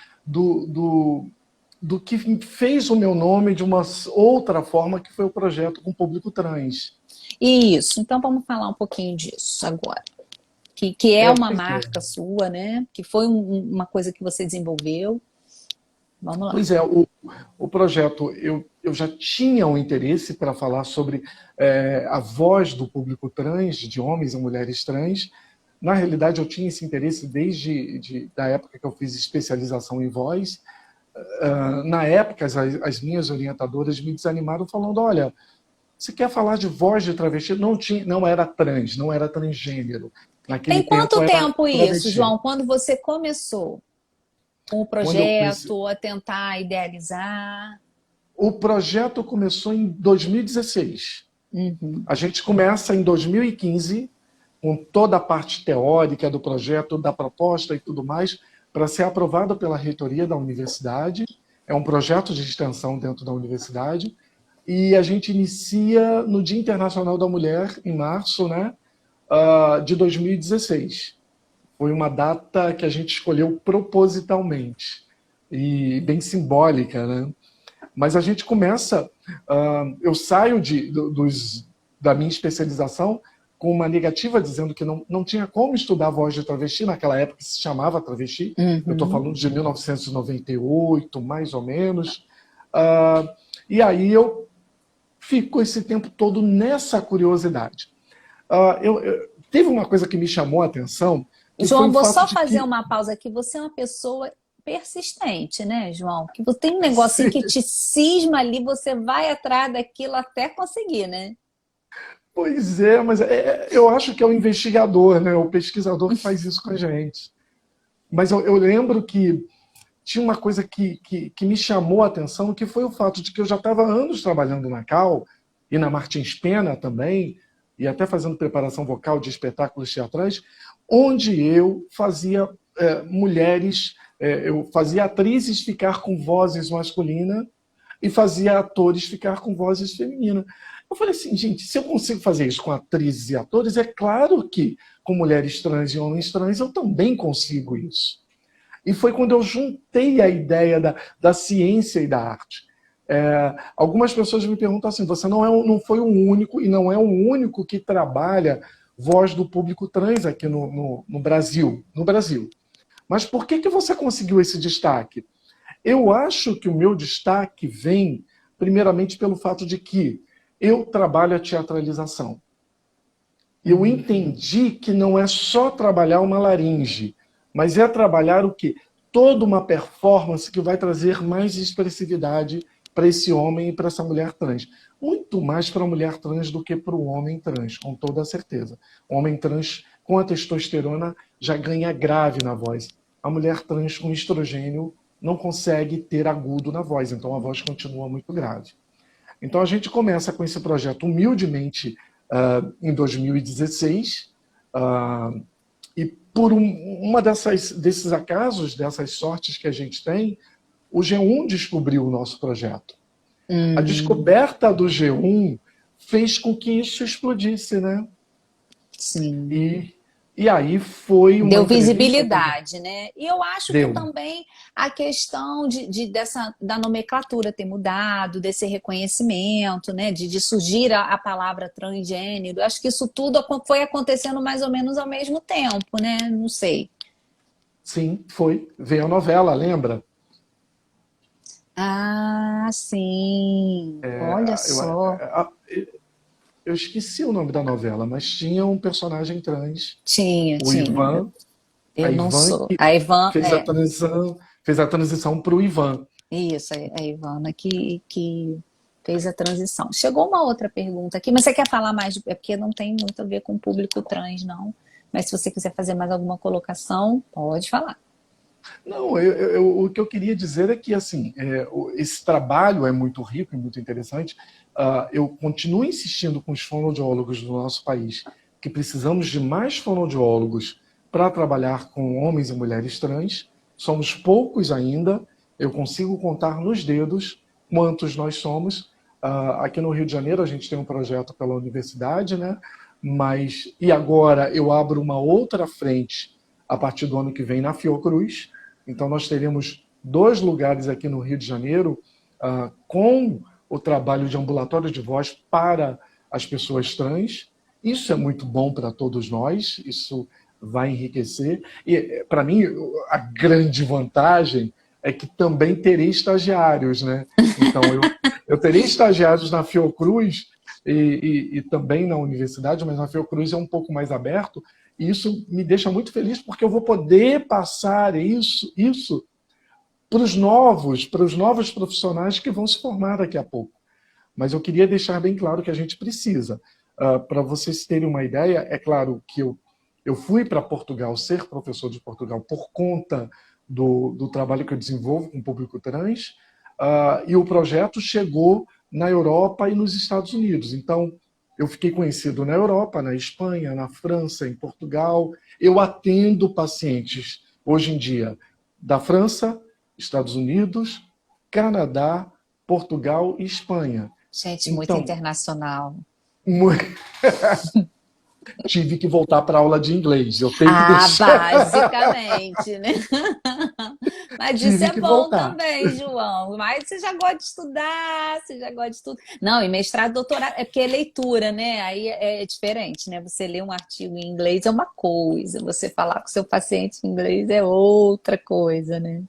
[SPEAKER 2] do que fez o meu nome de uma outra forma, que foi o projeto com público trans.
[SPEAKER 1] Isso, então vamos falar um pouquinho disso agora. Que é uma marca sua, né? Que foi uma coisa que você desenvolveu. Vamos lá.
[SPEAKER 2] Pois é, o projeto, eu já tinha um interesse para falar sobre a voz do público trans, de homens e mulheres trans. Na realidade, eu tinha esse interesse desde da época que eu fiz especialização em voz. Na época, as minhas orientadoras me desanimaram falando: olha, você quer falar de voz de travesti? Não era trans, não era transgênero.
[SPEAKER 1] Tem quanto tempo isso, João? Quando você começou com o projeto, a tentar idealizar?
[SPEAKER 2] O projeto começou em 2016. A gente começa em 2015, com toda a parte teórica do projeto, da proposta e tudo mais, para ser aprovado pela reitoria da universidade. É um projeto de extensão dentro da universidade. E a gente inicia no Dia Internacional da Mulher, em março, né, de 2016. Foi uma data que a gente escolheu propositalmente e bem simbólica, né? Mas a gente começa, eu saio da minha especialização com uma negativa dizendo que não tinha como estudar voz de travesti, naquela época se chamava travesti, eu estou
[SPEAKER 1] Uhum.
[SPEAKER 2] falando de 1998, mais ou menos. E aí eu fico esse tempo todo nessa curiosidade. Teve uma coisa que me chamou a atenção, que foi
[SPEAKER 1] João,
[SPEAKER 2] o
[SPEAKER 1] vou
[SPEAKER 2] fato
[SPEAKER 1] só
[SPEAKER 2] de
[SPEAKER 1] fazer
[SPEAKER 2] que...
[SPEAKER 1] uma pausa aqui. Você é uma pessoa persistente, né, João? Que você tem um negocinho
[SPEAKER 2] Sim,
[SPEAKER 1] que te cisma ali, você vai atrás daquilo até conseguir, né?
[SPEAKER 2] pois é, mas eu acho que é o investigador, né, o pesquisador que faz isso com a gente. Mas eu lembro que tinha uma coisa que me chamou a atenção, que foi o fato de que eu já estava há anos trabalhando na Cal e na Martins Pena também, e até fazendo preparação vocal de espetáculos teatrais, onde eu fazia eu fazia atrizes ficar com vozes masculinas e fazia atores ficar com vozes femininas. Eu falei assim, gente, se eu consigo fazer isso com atrizes e atores, é claro que com mulheres trans e homens trans eu também consigo isso. E foi quando eu juntei a ideia da ciência e da arte. Algumas pessoas me perguntam assim, você não foi o único, e não é o único que trabalha voz do público trans aqui no Brasil. No Brasil. Mas por que você conseguiu esse destaque? Eu acho que o meu destaque vem, primeiramente, pelo fato de que eu trabalho a teatralização. Eu entendi que não é só trabalhar uma laringe, mas é trabalhar o quê? Toda uma performance que vai trazer mais expressividade para esse homem e para essa mulher trans. Muito mais para a mulher trans do que para o homem trans, com toda a certeza. O homem trans, com a testosterona, já ganha grave na voz. A mulher trans com estrogênio não consegue ter agudo na voz, então a voz continua muito grave. Então a gente começa com esse projeto humildemente em 2016, e por uma desses acasos, dessas sortes que a gente tem, o G1 descobriu o nosso projeto. A descoberta do G1 fez com que isso explodisse, né?
[SPEAKER 1] Sim.
[SPEAKER 2] E aí foi uma
[SPEAKER 1] Deu
[SPEAKER 2] entrevista...
[SPEAKER 1] visibilidade, né? E eu acho que
[SPEAKER 2] Deu.
[SPEAKER 1] também a questão da nomenclatura ter mudado, desse reconhecimento, né? De surgir a palavra transgênero. Acho que isso tudo foi acontecendo mais ou menos ao mesmo tempo, né? Não sei.
[SPEAKER 2] Sim, foi. Veio a novela, lembra?
[SPEAKER 1] Ah, sim. Olha
[SPEAKER 2] Eu,
[SPEAKER 1] só.
[SPEAKER 2] eu esqueci o nome da novela, mas tinha um personagem trans,
[SPEAKER 1] Tinha,
[SPEAKER 2] o
[SPEAKER 1] tinha.
[SPEAKER 2] Ivan, a
[SPEAKER 1] Eu não
[SPEAKER 2] Ivan
[SPEAKER 1] sou.
[SPEAKER 2] que
[SPEAKER 1] A Ivan,
[SPEAKER 2] fez a transição para o Ivan.
[SPEAKER 1] isso, a Ivana que fez a transição. Chegou uma outra pergunta aqui, mas você quer falar mais? É porque não tem muito a ver com o público trans, não. Mas se você quiser fazer mais alguma colocação, pode falar.
[SPEAKER 2] Não, o que eu queria dizer é que assim, esse trabalho é muito rico e muito interessante. Eu continuo insistindo com os fonoaudiólogos do nosso país que precisamos de mais fonoaudiólogos para trabalhar com homens e mulheres trans. Somos poucos ainda, eu consigo contar nos dedos quantos nós somos. Aqui no Rio de Janeiro a gente tem um projeto pela universidade, né? E agora eu abro uma outra frente a partir do ano que vem na Fiocruz. Então, nós teremos 2 lugares aqui no Rio de Janeiro com o trabalho de ambulatório de voz para as pessoas trans. Isso é muito bom para todos nós, isso vai enriquecer. E, para mim, a grande vantagem é que também terei estagiários, né? Então, eu terei estagiários na Fiocruz e também na universidade, mas na Fiocruz é um pouco mais aberto, e isso me deixa muito feliz, porque eu vou poder passar isso para os novos profissionais que vão se formar daqui a pouco. Mas eu queria deixar bem claro que a gente precisa. Para vocês terem uma ideia, é claro que eu fui para Portugal, ser professor de Portugal, por conta do trabalho que eu desenvolvo com o público trans, e o projeto chegou na Europa e nos Estados Unidos. Então, eu fiquei conhecido na Europa, na Espanha, na França, em Portugal. Eu atendo pacientes, hoje em dia, da França, Estados Unidos, Canadá, Portugal e Espanha.
[SPEAKER 1] Gente, muito
[SPEAKER 2] Então,
[SPEAKER 1] internacional.
[SPEAKER 2] tive que voltar para aula de inglês. Eu tenho que
[SPEAKER 1] Ah,
[SPEAKER 2] deixar.
[SPEAKER 1] basicamente, né? Mas isso
[SPEAKER 2] Tive
[SPEAKER 1] é
[SPEAKER 2] que
[SPEAKER 1] bom
[SPEAKER 2] voltar.
[SPEAKER 1] também, João. Mas você já gosta de estudar, você já gosta de tudo. Não, e mestrado, doutorado, é porque é leitura, né? Aí é diferente, né? Você ler um artigo em inglês é uma coisa, você falar com seu paciente em inglês é outra coisa, né?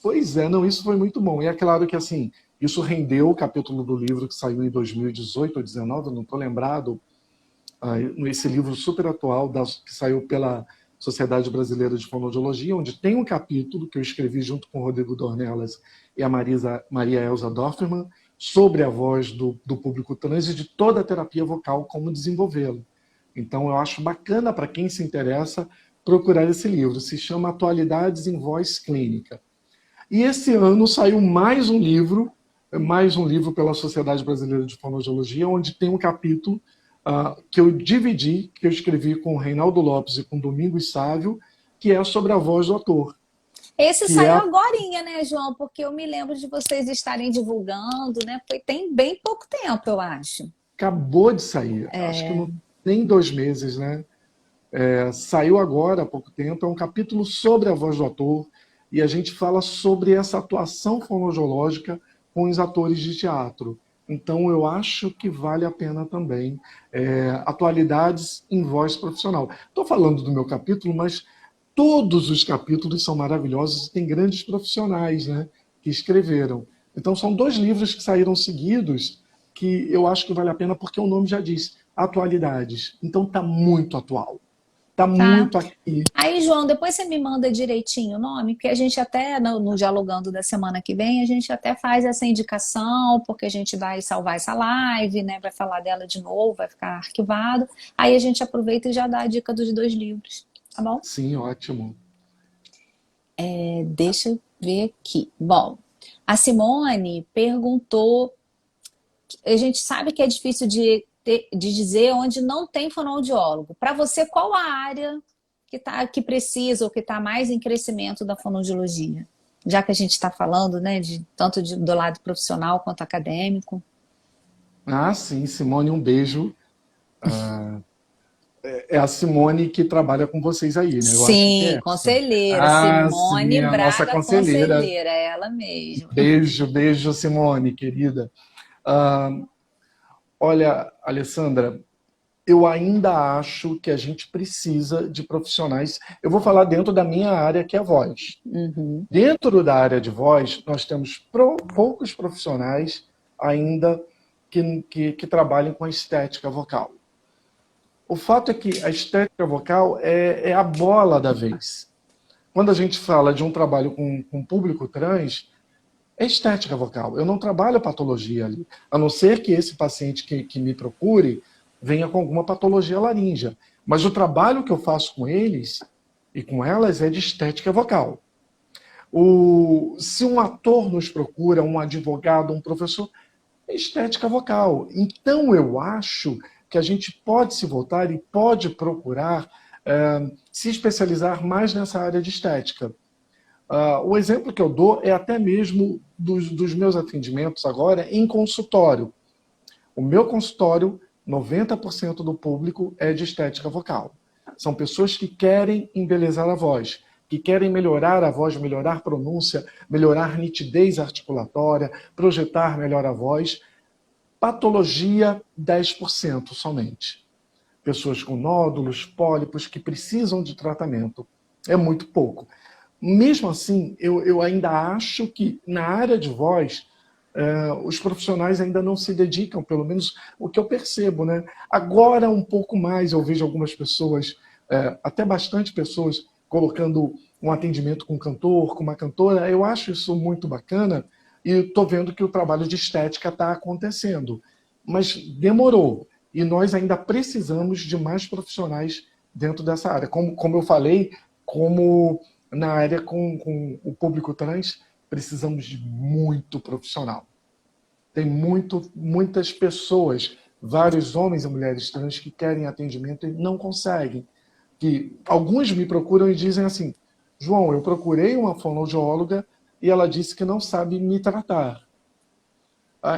[SPEAKER 2] Pois é, não, isso foi muito bom. E é claro que, assim, isso rendeu o capítulo do livro que saiu em 2018 ou 2019, eu não estou lembrado, esse livro super atual que saiu pela Sociedade Brasileira de Fonoaudiologia, onde tem um capítulo que eu escrevi junto com o Rodrigo Dornelas e a Maria Elza Dorfman sobre a voz do público trans e de toda a terapia vocal, como desenvolvê-la. Então, eu acho bacana para quem se interessa procurar esse livro. Se chama Atualidades em Voz Clínica. E esse ano saiu mais um livro pela Sociedade Brasileira de Fonoaudiologia, onde tem um capítulo que eu dividi, que eu escrevi com o Reinaldo Lopes e com o Domingos Sávio, que é sobre a voz do ator,
[SPEAKER 1] Esse
[SPEAKER 2] que
[SPEAKER 1] saiu agorinha, né, João? Porque eu me lembro de vocês estarem divulgando, né? Tem bem pouco tempo, eu acho.
[SPEAKER 2] acabou de sair, acho que não nem 2 meses, né? Saiu agora há pouco tempo, é um capítulo sobre a voz do ator, e a gente fala sobre essa atuação fonoaudiológica com os atores de teatro. Então, eu acho que vale a pena também. Atualidades em voz profissional. Estou falando do meu capítulo, mas todos os capítulos são maravilhosos e tem grandes profissionais, né, que escreveram. Então, são 2 livros que saíram seguidos que eu acho que vale a pena porque o nome já diz, Atualidades. Então, está muito atual. Está
[SPEAKER 1] Tá.
[SPEAKER 2] muito aqui.
[SPEAKER 1] Aí, João, depois você me manda direitinho o nome, porque a gente até, no Dialogando da semana que vem, a gente até faz essa indicação, porque a gente vai salvar essa live, né? Vai falar dela de novo, vai ficar arquivado. Aí a gente aproveita e já dá a dica dos 2 livros, tá bom?
[SPEAKER 2] Sim, ótimo.
[SPEAKER 1] Deixa eu ver aqui. Bom, a Simone perguntou. A gente sabe que é difícil de dizer onde não tem fonoaudiólogo. Para você, qual a área que precisa ou que está mais em crescimento da fonoaudiologia? Já que a gente está falando, né, tanto do lado profissional quanto acadêmico.
[SPEAKER 2] Ah, sim, Simone, um beijo. É a Simone que trabalha com vocês aí, né? Eu acho que
[SPEAKER 1] Sim,
[SPEAKER 2] é essa.
[SPEAKER 1] conselheira,
[SPEAKER 2] Ah, sim,
[SPEAKER 1] Simone
[SPEAKER 2] a nossa
[SPEAKER 1] Braga,
[SPEAKER 2] conselheira.
[SPEAKER 1] conselheira, é ela mesma.
[SPEAKER 2] Beijo, beijo, Simone, querida. Ah, olha, Alessandra, eu ainda acho que a gente precisa de profissionais. Eu vou falar dentro da minha área, que é a voz.
[SPEAKER 1] Uhum.
[SPEAKER 2] Dentro da área de voz, nós temos poucos profissionais ainda que trabalhem com a estética vocal. O fato é que a estética vocal é a bola da vez. Quando a gente fala de um trabalho com público trans, é estética vocal. Eu não trabalho patologia ali, a não ser que esse paciente que me procure venha com alguma patologia laríngea. Mas o trabalho que eu faço com eles e com elas é de estética vocal. Se um ator nos procura, um advogado, um professor, é estética vocal. Então eu acho que a gente pode se voltar e pode procurar se especializar mais nessa área de estética. O exemplo que eu dou é até mesmo dos meus atendimentos agora em consultório. O meu consultório, 90% do público é de estética vocal. São pessoas que querem embelezar a voz, que querem melhorar a voz, melhorar a pronúncia, melhorar nitidez articulatória, projetar melhor a voz. Patologia, 10% somente. Pessoas com nódulos, pólipos, que precisam de tratamento. É muito pouco. Mesmo assim, eu ainda acho que na área de voz, os profissionais ainda não se dedicam, pelo menos o que eu percebo, né? Agora, um pouco mais, eu vejo algumas pessoas, até bastante pessoas, colocando um atendimento com um cantor, com uma cantora. Eu acho isso muito bacana e estou vendo que o trabalho de estética está acontecendo. Mas demorou. E nós ainda precisamos de mais profissionais dentro dessa área. Como eu falei, como na área com o público trans, precisamos de muito profissional. Tem muitas pessoas, vários homens e mulheres trans que querem atendimento e não conseguem. Que alguns me procuram e dizem assim: João, eu procurei uma fonoaudióloga e ela disse que não sabe me tratar.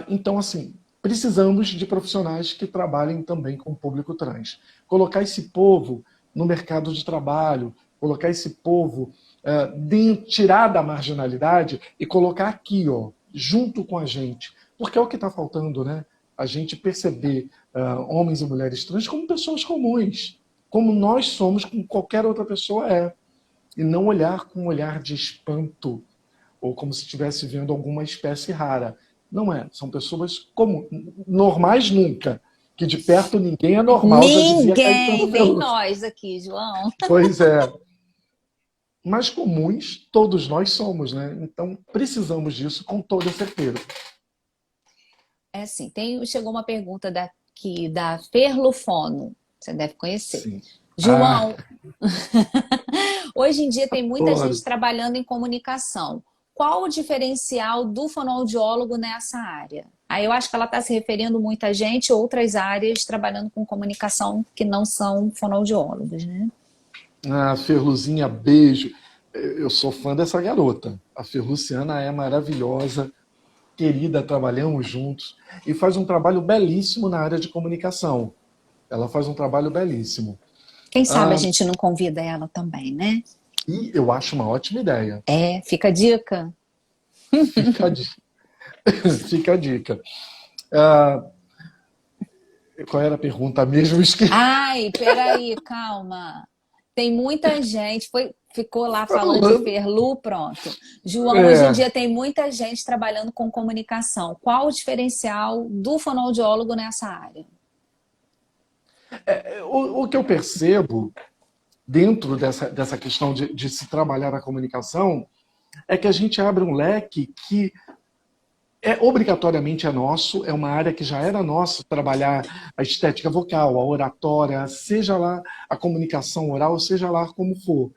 [SPEAKER 2] Então, assim, precisamos de profissionais que trabalhem também com o público trans. Colocar esse povo no mercado de trabalho, colocar esse povo, tirar da marginalidade e colocar aqui, ó, junto com a gente. Porque é o que está faltando, né? A gente perceber homens e mulheres trans como pessoas comuns, como nós somos, como qualquer outra pessoa é. E não olhar com um olhar de espanto, ou como se estivesse vendo alguma espécie rara. Não é, são pessoas como normais nunca, que de perto ninguém é normal, já dizia Caetano
[SPEAKER 1] Ninguém, nem
[SPEAKER 2] Veloso.
[SPEAKER 1] nós aqui, João.
[SPEAKER 2] Pois é, mas comuns todos nós somos, né? Então precisamos disso com toda certeza.
[SPEAKER 1] É assim, chegou uma pergunta daqui da Ferlufono, você deve conhecer.
[SPEAKER 2] Sim.
[SPEAKER 1] João, hoje em dia tem muita
[SPEAKER 2] adoro.
[SPEAKER 1] gente trabalhando em comunicação. Qual o diferencial do fonoaudiólogo nessa área? Aí eu acho que ela está se referindo muito a gente, outras áreas trabalhando com comunicação que não são fonoaudiólogos, né?
[SPEAKER 2] Ferluzinha, beijo. Eu sou fã dessa garota. A Ferluciana é maravilhosa, querida, trabalhamos juntos e faz um trabalho belíssimo na área de comunicação. Ela faz um trabalho belíssimo.
[SPEAKER 1] Quem sabe a gente não convida ela também, né?
[SPEAKER 2] E eu acho uma ótima ideia.
[SPEAKER 1] Fica a dica.
[SPEAKER 2] Fica a dica. Fica a dica. Qual era a pergunta mesmo?
[SPEAKER 1] Ai, peraí, calma. Tem muita gente, ficou lá falando de Ferlu, pronto. João, hoje em dia tem muita gente trabalhando com comunicação. Qual o diferencial do fonoaudiólogo nessa área?
[SPEAKER 2] O que eu percebo dentro dessa questão de se trabalhar a comunicação é que a gente abre um leque que obrigatoriamente é nosso, é uma área que já era nossa, trabalhar a estética vocal, a oratória, seja lá a comunicação oral, seja lá como for.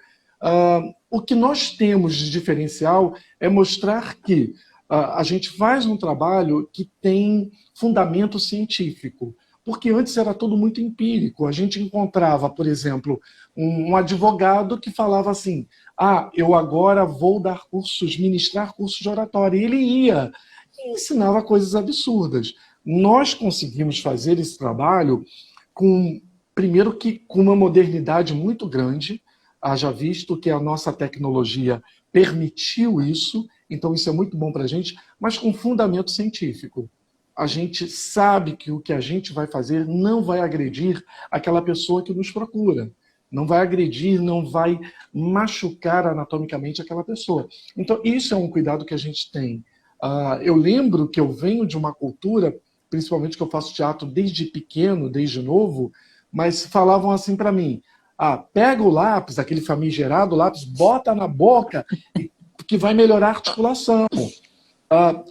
[SPEAKER 2] O que nós temos de diferencial é mostrar que a gente faz um trabalho que tem fundamento científico, porque antes era tudo muito empírico. A gente encontrava, por exemplo, um advogado que falava assim, eu agora vou dar cursos, ministrar cursos de oratória, e ele ia e ensinava coisas absurdas. Nós conseguimos fazer esse trabalho primeiro que com uma modernidade muito grande, haja visto que a nossa tecnologia permitiu isso, então isso é muito bom para a gente, mas com fundamento científico. A gente sabe que o que a gente vai fazer não vai agredir aquela pessoa que nos procura. Não vai agredir, não vai machucar anatomicamente aquela pessoa. Então, isso é um cuidado que a gente tem. Eu lembro que eu venho de uma cultura, principalmente que eu faço teatro desde pequeno, desde novo, mas falavam assim para mim, pega o lápis, aquele famigerado lápis, bota na boca, que vai melhorar a articulação.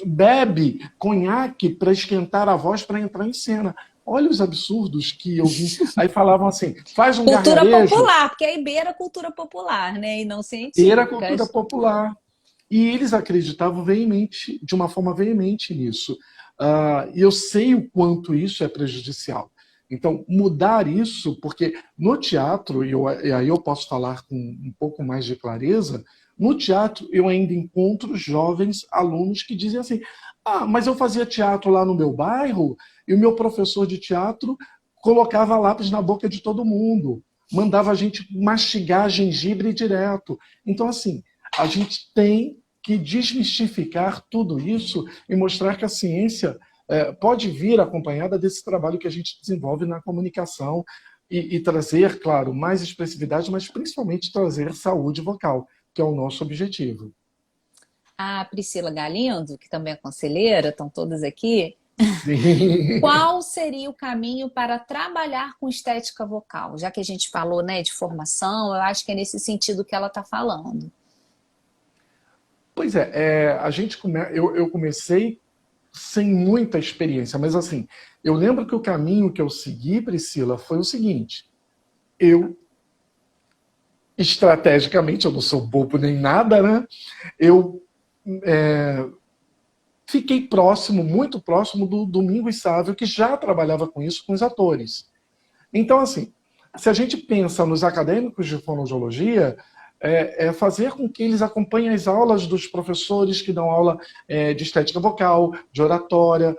[SPEAKER 2] Bebe conhaque para esquentar a voz para entrar em cena. Olha os absurdos que eu vi. Aí falavam assim, faz um
[SPEAKER 1] cultura
[SPEAKER 2] gargarejo.
[SPEAKER 1] Popular, porque aí beira cultura popular, né? E não científica.
[SPEAKER 2] Beira cultura popular. E eles acreditavam veemente, de uma forma veemente nisso. E eu sei o quanto isso é prejudicial. Então, mudar isso, porque no teatro, e aí eu posso falar com um pouco mais de clareza, no teatro eu ainda encontro jovens alunos que dizem assim, mas eu fazia teatro lá no meu bairro e o meu professor de teatro colocava lápis na boca de todo mundo, mandava a gente mastigar gengibre direto. Então, assim, a gente tem que desmistificar tudo isso e mostrar que a ciência pode vir acompanhada desse trabalho que a gente desenvolve na comunicação e trazer, claro, mais expressividade, mas principalmente trazer saúde vocal, que é o nosso objetivo.
[SPEAKER 1] A Priscila Galindo, que também é conselheira, estão todas aqui.
[SPEAKER 2] Sim.
[SPEAKER 1] Qual seria o caminho para trabalhar com estética vocal? Já que a gente falou, né, de formação, eu acho que é nesse sentido que ela está falando.
[SPEAKER 2] Pois eu comecei sem muita experiência, mas assim, eu lembro que o caminho que eu segui, Priscila, foi o seguinte, estrategicamente, eu não sou bobo nem nada, né? Eu fiquei muito próximo do Domingos Sávio, que já trabalhava com isso com os atores. Então, assim, se a gente pensa nos acadêmicos de fonoaudiologia, é fazer com que eles acompanhem as aulas dos professores que dão aula de estética vocal, de oratória,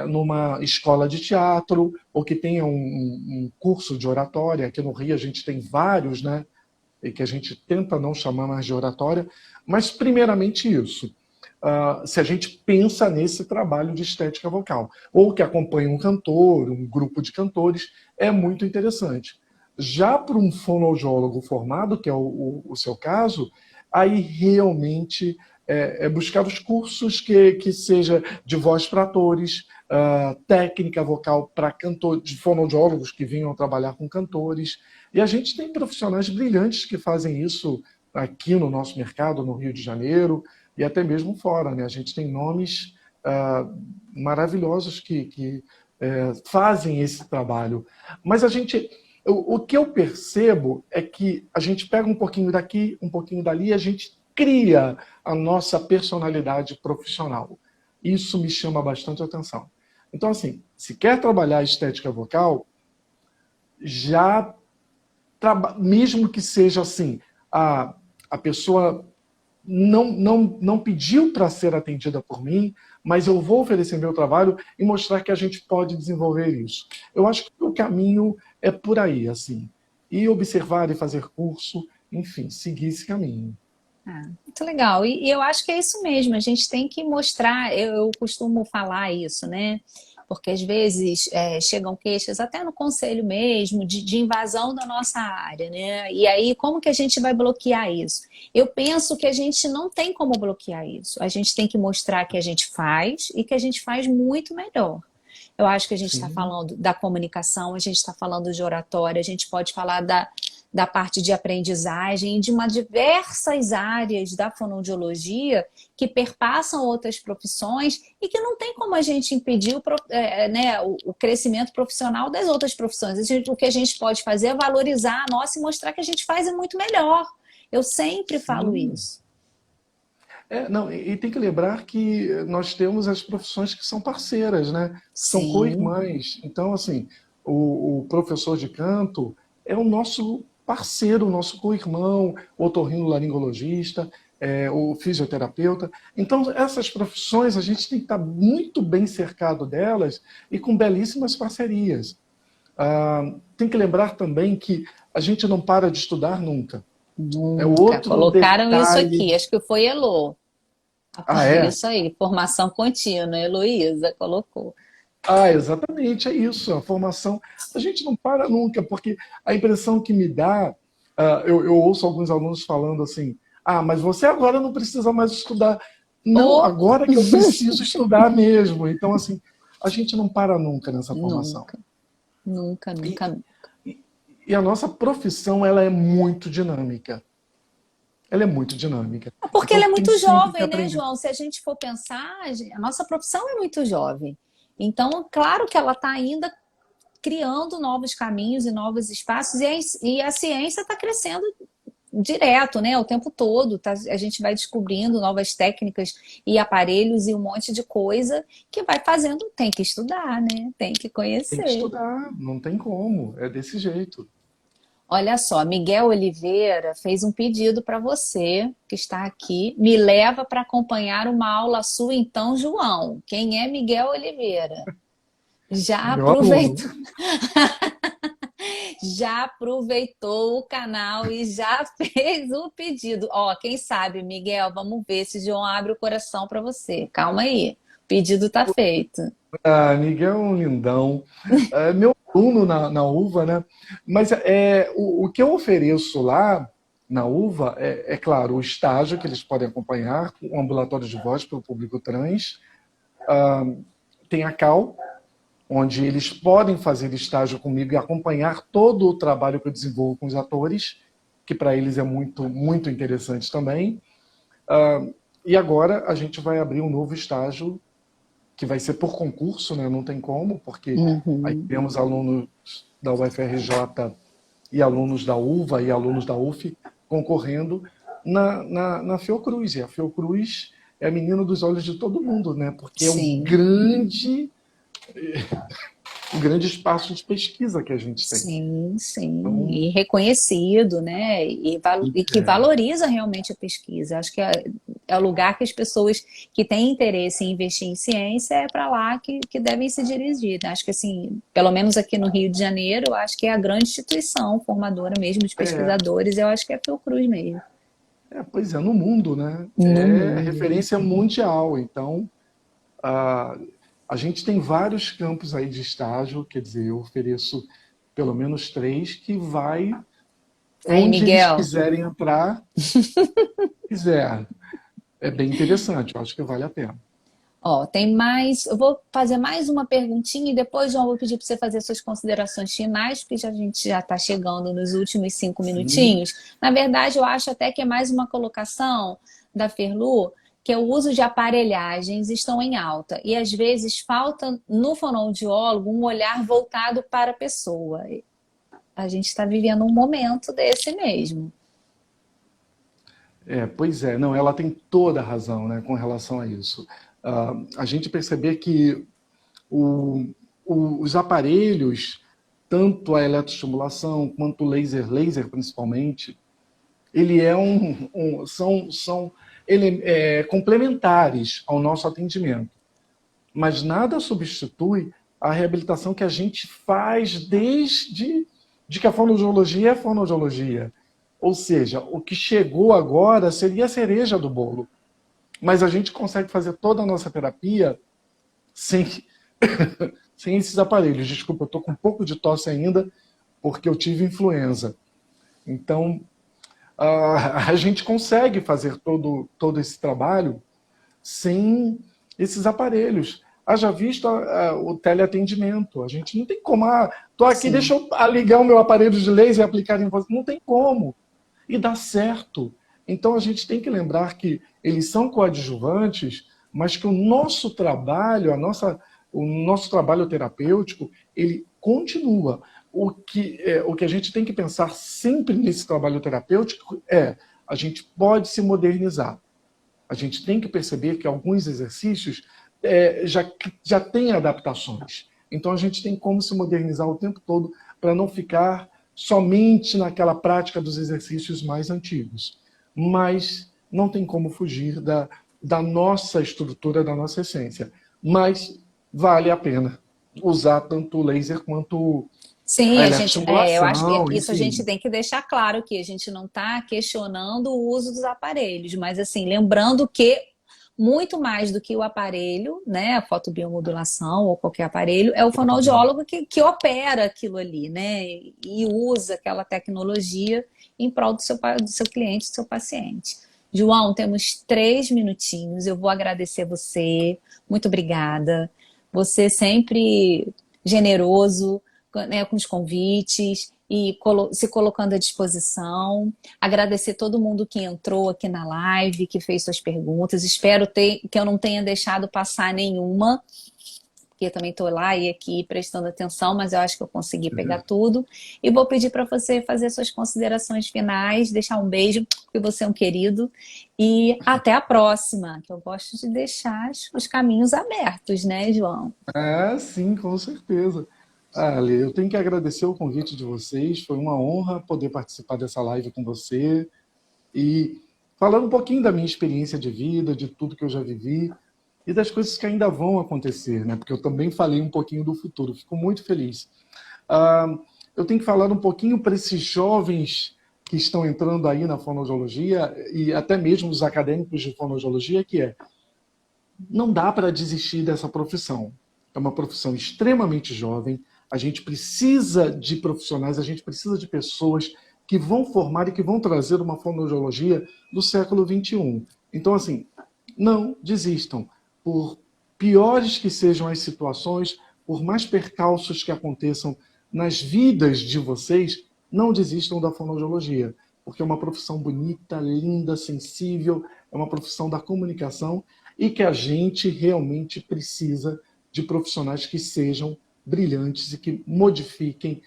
[SPEAKER 2] numa escola de teatro, ou que tenha um curso de oratória. Aqui no Rio a gente tem vários, né? E que a gente tenta não chamar mais de oratória, mas primeiramente isso. Se a gente pensa nesse trabalho de estética vocal, ou que acompanha um cantor, um grupo de cantores, é muito interessante. Já para um fonoaudiólogo formado, que é o seu caso, aí realmente buscar os cursos que seja de voz para atores, técnica vocal para cantores, de fonoaudiólogos que venham trabalhar com cantores. E a gente tem profissionais brilhantes que fazem isso aqui no nosso mercado, no Rio de Janeiro, e até mesmo fora, né? A gente tem nomes maravilhosos que fazem esse trabalho. Mas o que eu percebo é que a gente pega um pouquinho daqui, um pouquinho dali, e a gente cria a nossa personalidade profissional. Isso me chama bastante atenção. Então, assim, se quer trabalhar estética vocal, já mesmo que seja assim, a pessoa não pediu para ser atendida por mim, mas eu vou oferecer meu trabalho e mostrar que a gente pode desenvolver isso. Eu acho que o caminho é por aí, assim. E observar e fazer curso, enfim, seguir esse caminho.
[SPEAKER 1] Muito legal. E eu acho que é isso mesmo, a gente tem que mostrar, eu costumo falar isso, né? Porque às vezes chegam queixas até no conselho mesmo, de invasão da nossa área, né? E aí, como que a gente vai bloquear isso? Eu penso que a gente não tem como bloquear isso. A gente tem que mostrar que a gente faz e que a gente faz muito melhor. Eu acho que a gente está
[SPEAKER 2] Sim.
[SPEAKER 1] falando da comunicação, a gente está falando de oratória, a gente pode falar da parte de aprendizagem, de diversas áreas da fonoaudiologia que perpassam outras profissões e que não tem como a gente impedir né, o crescimento profissional das outras profissões. O que a gente pode fazer é valorizar a nossa e mostrar que a gente faz é muito melhor. Eu sempre falo
[SPEAKER 2] Sim.
[SPEAKER 1] isso.
[SPEAKER 2] Não, e tem que lembrar que nós temos as profissões que são parceiras, né? São
[SPEAKER 1] Sim,
[SPEAKER 2] co-irmãs. Então, assim, o professor de canto é o nosso parceiro, o nosso co-irmão, o otorrinolaringologista, o fisioterapeuta. Então, essas profissões, a gente tem que estar muito bem cercado delas e com belíssimas parcerias. Tem que lembrar também que a gente não para de estudar nunca. É
[SPEAKER 1] nunca.
[SPEAKER 2] outro
[SPEAKER 1] Colocaram isso
[SPEAKER 2] detalhe.
[SPEAKER 1] aqui, acho que foi Elô.
[SPEAKER 2] Ah, é?
[SPEAKER 1] Isso aí, formação contínua, Heloísa colocou.
[SPEAKER 2] Exatamente, é isso. A formação, a gente não para nunca, porque a impressão que me dá, eu ouço alguns alunos falando assim: mas você agora não precisa mais estudar. Não,
[SPEAKER 1] Ou
[SPEAKER 2] agora que eu preciso estudar mesmo. Então, assim, a gente não para nunca nessa formação.
[SPEAKER 1] nunca, nunca,
[SPEAKER 2] E,
[SPEAKER 1] nunca.
[SPEAKER 2] e a nossa profissão, ela é muito dinâmica. Ela é muito dinâmica.
[SPEAKER 1] Porque
[SPEAKER 2] Então,
[SPEAKER 1] ela é
[SPEAKER 2] tem
[SPEAKER 1] muito
[SPEAKER 2] sempre que
[SPEAKER 1] jovem, né,
[SPEAKER 2] aprender.
[SPEAKER 1] João? Se a gente for pensar, a nossa profissão é muito jovem. Então, claro que ela está ainda criando novos caminhos e novos espaços, e a ciência está crescendo direto, né? O tempo todo. A gente vai descobrindo novas técnicas e aparelhos e um monte de coisa que vai fazendo. Tem que estudar, né? Tem que
[SPEAKER 2] Tem que
[SPEAKER 1] conhecer.
[SPEAKER 2] estudar, não tem como. É desse jeito.
[SPEAKER 1] Olha só, Miguel Oliveira fez um pedido para você que está aqui. Me leva para acompanhar uma aula sua, então, João. Quem é Miguel Oliveira? Já
[SPEAKER 2] Meu aluno.
[SPEAKER 1] aproveitou, já aproveitou o canal e já fez o pedido. Ó, quem sabe, Miguel, vamos ver se João abre o coração para você. Calma aí. O pedido está feito.
[SPEAKER 2] Miguel é um lindão. Meu aluno na UVA, né? Mas o que eu ofereço lá na UVA é claro, o estágio que eles podem acompanhar, o ambulatório de voz para o público trans. Tem a CAL, onde eles podem fazer estágio comigo e acompanhar todo o trabalho que eu desenvolvo com os atores, que para eles é muito, muito interessante também. E agora a gente vai abrir um novo estágio que vai ser por concurso, né? Não tem como, porque aí
[SPEAKER 1] Uhum.
[SPEAKER 2] temos alunos da UFRJ e alunos da UVA e alunos da UF concorrendo na Fiocruz. E a Fiocruz é a menina dos olhos de todo mundo, né? Porque é o
[SPEAKER 1] Sim.
[SPEAKER 2] grande o grande espaço de pesquisa que a gente tem.
[SPEAKER 1] Sim, sim,
[SPEAKER 2] Então,
[SPEAKER 1] e reconhecido, né? E que
[SPEAKER 2] é,
[SPEAKER 1] valoriza realmente a pesquisa. Acho que é o lugar que as pessoas que têm interesse em investir em ciência é para lá que devem se dirigir, né? Acho que assim, pelo menos aqui no Rio de Janeiro, eu acho que é a grande instituição formadora mesmo de
[SPEAKER 2] é,
[SPEAKER 1] pesquisadores, eu acho que é a Fiocruz mesmo.
[SPEAKER 2] pois é, no mundo, né?
[SPEAKER 1] No
[SPEAKER 2] É
[SPEAKER 1] mundo.
[SPEAKER 2] referência mundial. Então, a, a gente tem vários campos aí de estágio, quer dizer, eu ofereço pelo menos três que vai
[SPEAKER 1] Aí,
[SPEAKER 2] onde eles
[SPEAKER 1] Miguel.
[SPEAKER 2] quiserem entrar, quiser. É bem interessante, eu acho que vale a pena.
[SPEAKER 1] Ó, tem mais. Eu vou fazer mais uma perguntinha e depois, João, vou pedir para você fazer suas considerações finais, porque a gente já está chegando nos últimos 5 minutinhos.
[SPEAKER 2] Sim,
[SPEAKER 1] Na verdade, eu acho até que é mais uma colocação da Ferlu, que é o uso de aparelhagens estão em alta. E às vezes falta no fonoaudiólogo um olhar voltado para a pessoa. A gente está vivendo um momento desse mesmo.
[SPEAKER 2] pois é, não, ela tem toda a razão, né, com relação a isso. A gente perceber que o, os aparelhos, tanto a eletroestimulação quanto o laser principalmente, ele é são complementares ao nosso atendimento, mas nada substitui a reabilitação que a gente faz desde de que a fonoaudiologia é fonoaudiologia. Ou seja, o que chegou agora seria a cereja do bolo. Mas a gente consegue fazer toda a nossa terapia sem, sem esses aparelhos. Desculpa, eu estou com um pouco de tosse ainda, porque eu tive influenza. Então, a gente consegue fazer todo esse trabalho sem esses aparelhos. Haja visto o teleatendimento. A gente não tem como. Estou aqui, deixa
[SPEAKER 1] Sim,
[SPEAKER 2] eu ligar o meu aparelho de laser e aplicar em você. Não tem como. E dá certo. Então a gente tem que lembrar que eles são coadjuvantes, mas que o nosso trabalho, o nosso trabalho terapêutico, ele continua. O que a gente tem que pensar sempre nesse trabalho terapêutico é a gente pode se modernizar. A gente tem que perceber que alguns exercícios já têm adaptações. Então a gente tem como se modernizar o tempo todo para não ficar somente naquela prática dos exercícios mais antigos. Mas não tem como fugir da nossa estrutura, da nossa essência. Mas vale a pena usar tanto o laser quanto a
[SPEAKER 1] sim, eu acho que
[SPEAKER 2] eletroestimulação,
[SPEAKER 1] isso a gente
[SPEAKER 2] enfim.
[SPEAKER 1] tem que deixar claro que a gente não está questionando o uso dos aparelhos, mas assim, lembrando que muito mais do que o aparelho, né, a fotobiomodulação ou qualquer aparelho, é o fonoaudiólogo que opera aquilo ali, né, e usa aquela tecnologia em prol do seu cliente, do seu paciente. João, temos 3 minutinhos, eu vou agradecer você, muito obrigada. Você sempre generoso, né, com os convites e se colocando à disposição. Agradecer todo mundo que entrou aqui na live, que fez suas perguntas. Espero que eu não tenha deixado passar nenhuma, porque eu também estou lá e aqui prestando atenção, mas eu acho que eu consegui pegar tudo. E vou pedir para você fazer suas considerações finais, deixar um beijo, porque você é um querido. E até a próxima, que eu gosto de deixar os caminhos abertos, né, João?
[SPEAKER 2] Sim, com certeza. Ale, eu tenho que agradecer o convite de vocês. Foi uma honra poder participar dessa live com você e falar um pouquinho da minha experiência de vida, de tudo que eu já vivi e das coisas que ainda vão acontecer, né? Porque eu também falei um pouquinho do futuro. Fico muito feliz. Ah, eu tenho que falar um pouquinho para esses jovens que estão entrando aí na fonoaudiologia e até mesmo os acadêmicos de fonoaudiologia, que é não dá para desistir dessa profissão. É uma profissão extremamente jovem. A gente precisa de profissionais, a gente precisa de pessoas que vão formar e que vão trazer uma fonoaudiologia do século XXI. Então, assim, não desistam. Por piores que sejam as situações, por mais percalços que aconteçam nas vidas de vocês, não desistam da fonoaudiologia, porque é uma profissão bonita, linda, sensível, é uma profissão da comunicação e que a gente realmente precisa de profissionais que sejam brilhantes e que modifiquem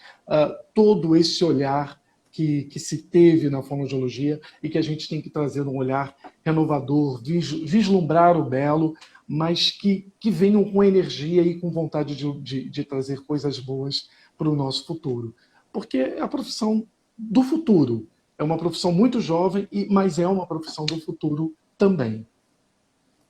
[SPEAKER 2] todo esse olhar que se teve na fonoaudiologia e que a gente tem que trazer um olhar renovador, vislumbrar o belo, mas que venham com energia e com vontade de trazer coisas boas para o nosso futuro. Porque é a profissão do futuro. É uma profissão muito jovem, mas é uma profissão do futuro também.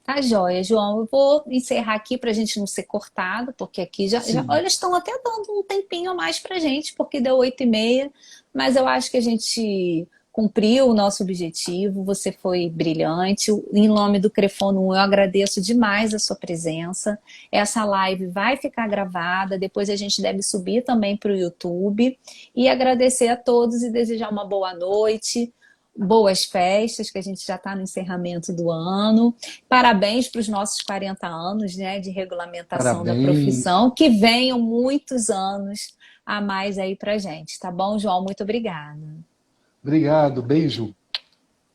[SPEAKER 1] Tá joia, João. Eu vou encerrar aqui para a gente não ser cortado, porque aqui
[SPEAKER 2] Sim,
[SPEAKER 1] olha, estão até dando um tempinho a mais para a gente, porque deu 8h30, mas eu acho que a gente cumpriu o nosso objetivo. Você foi brilhante. Em nome do Crefono 1, eu agradeço demais a sua presença. Essa live vai ficar gravada, depois a gente deve subir também para o YouTube. E agradecer a todos e desejar uma boa noite. Boas festas, que a gente já está no encerramento do ano. Parabéns para os nossos 40 anos, né, de regulamentação da
[SPEAKER 2] parabéns.
[SPEAKER 1] profissão. Que venham muitos anos a mais aí para gente, tá bom, João? Muito obrigada.
[SPEAKER 2] Obrigado, beijo.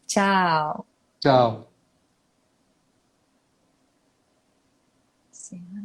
[SPEAKER 1] Tchau.
[SPEAKER 2] Tchau.
[SPEAKER 1] Sim.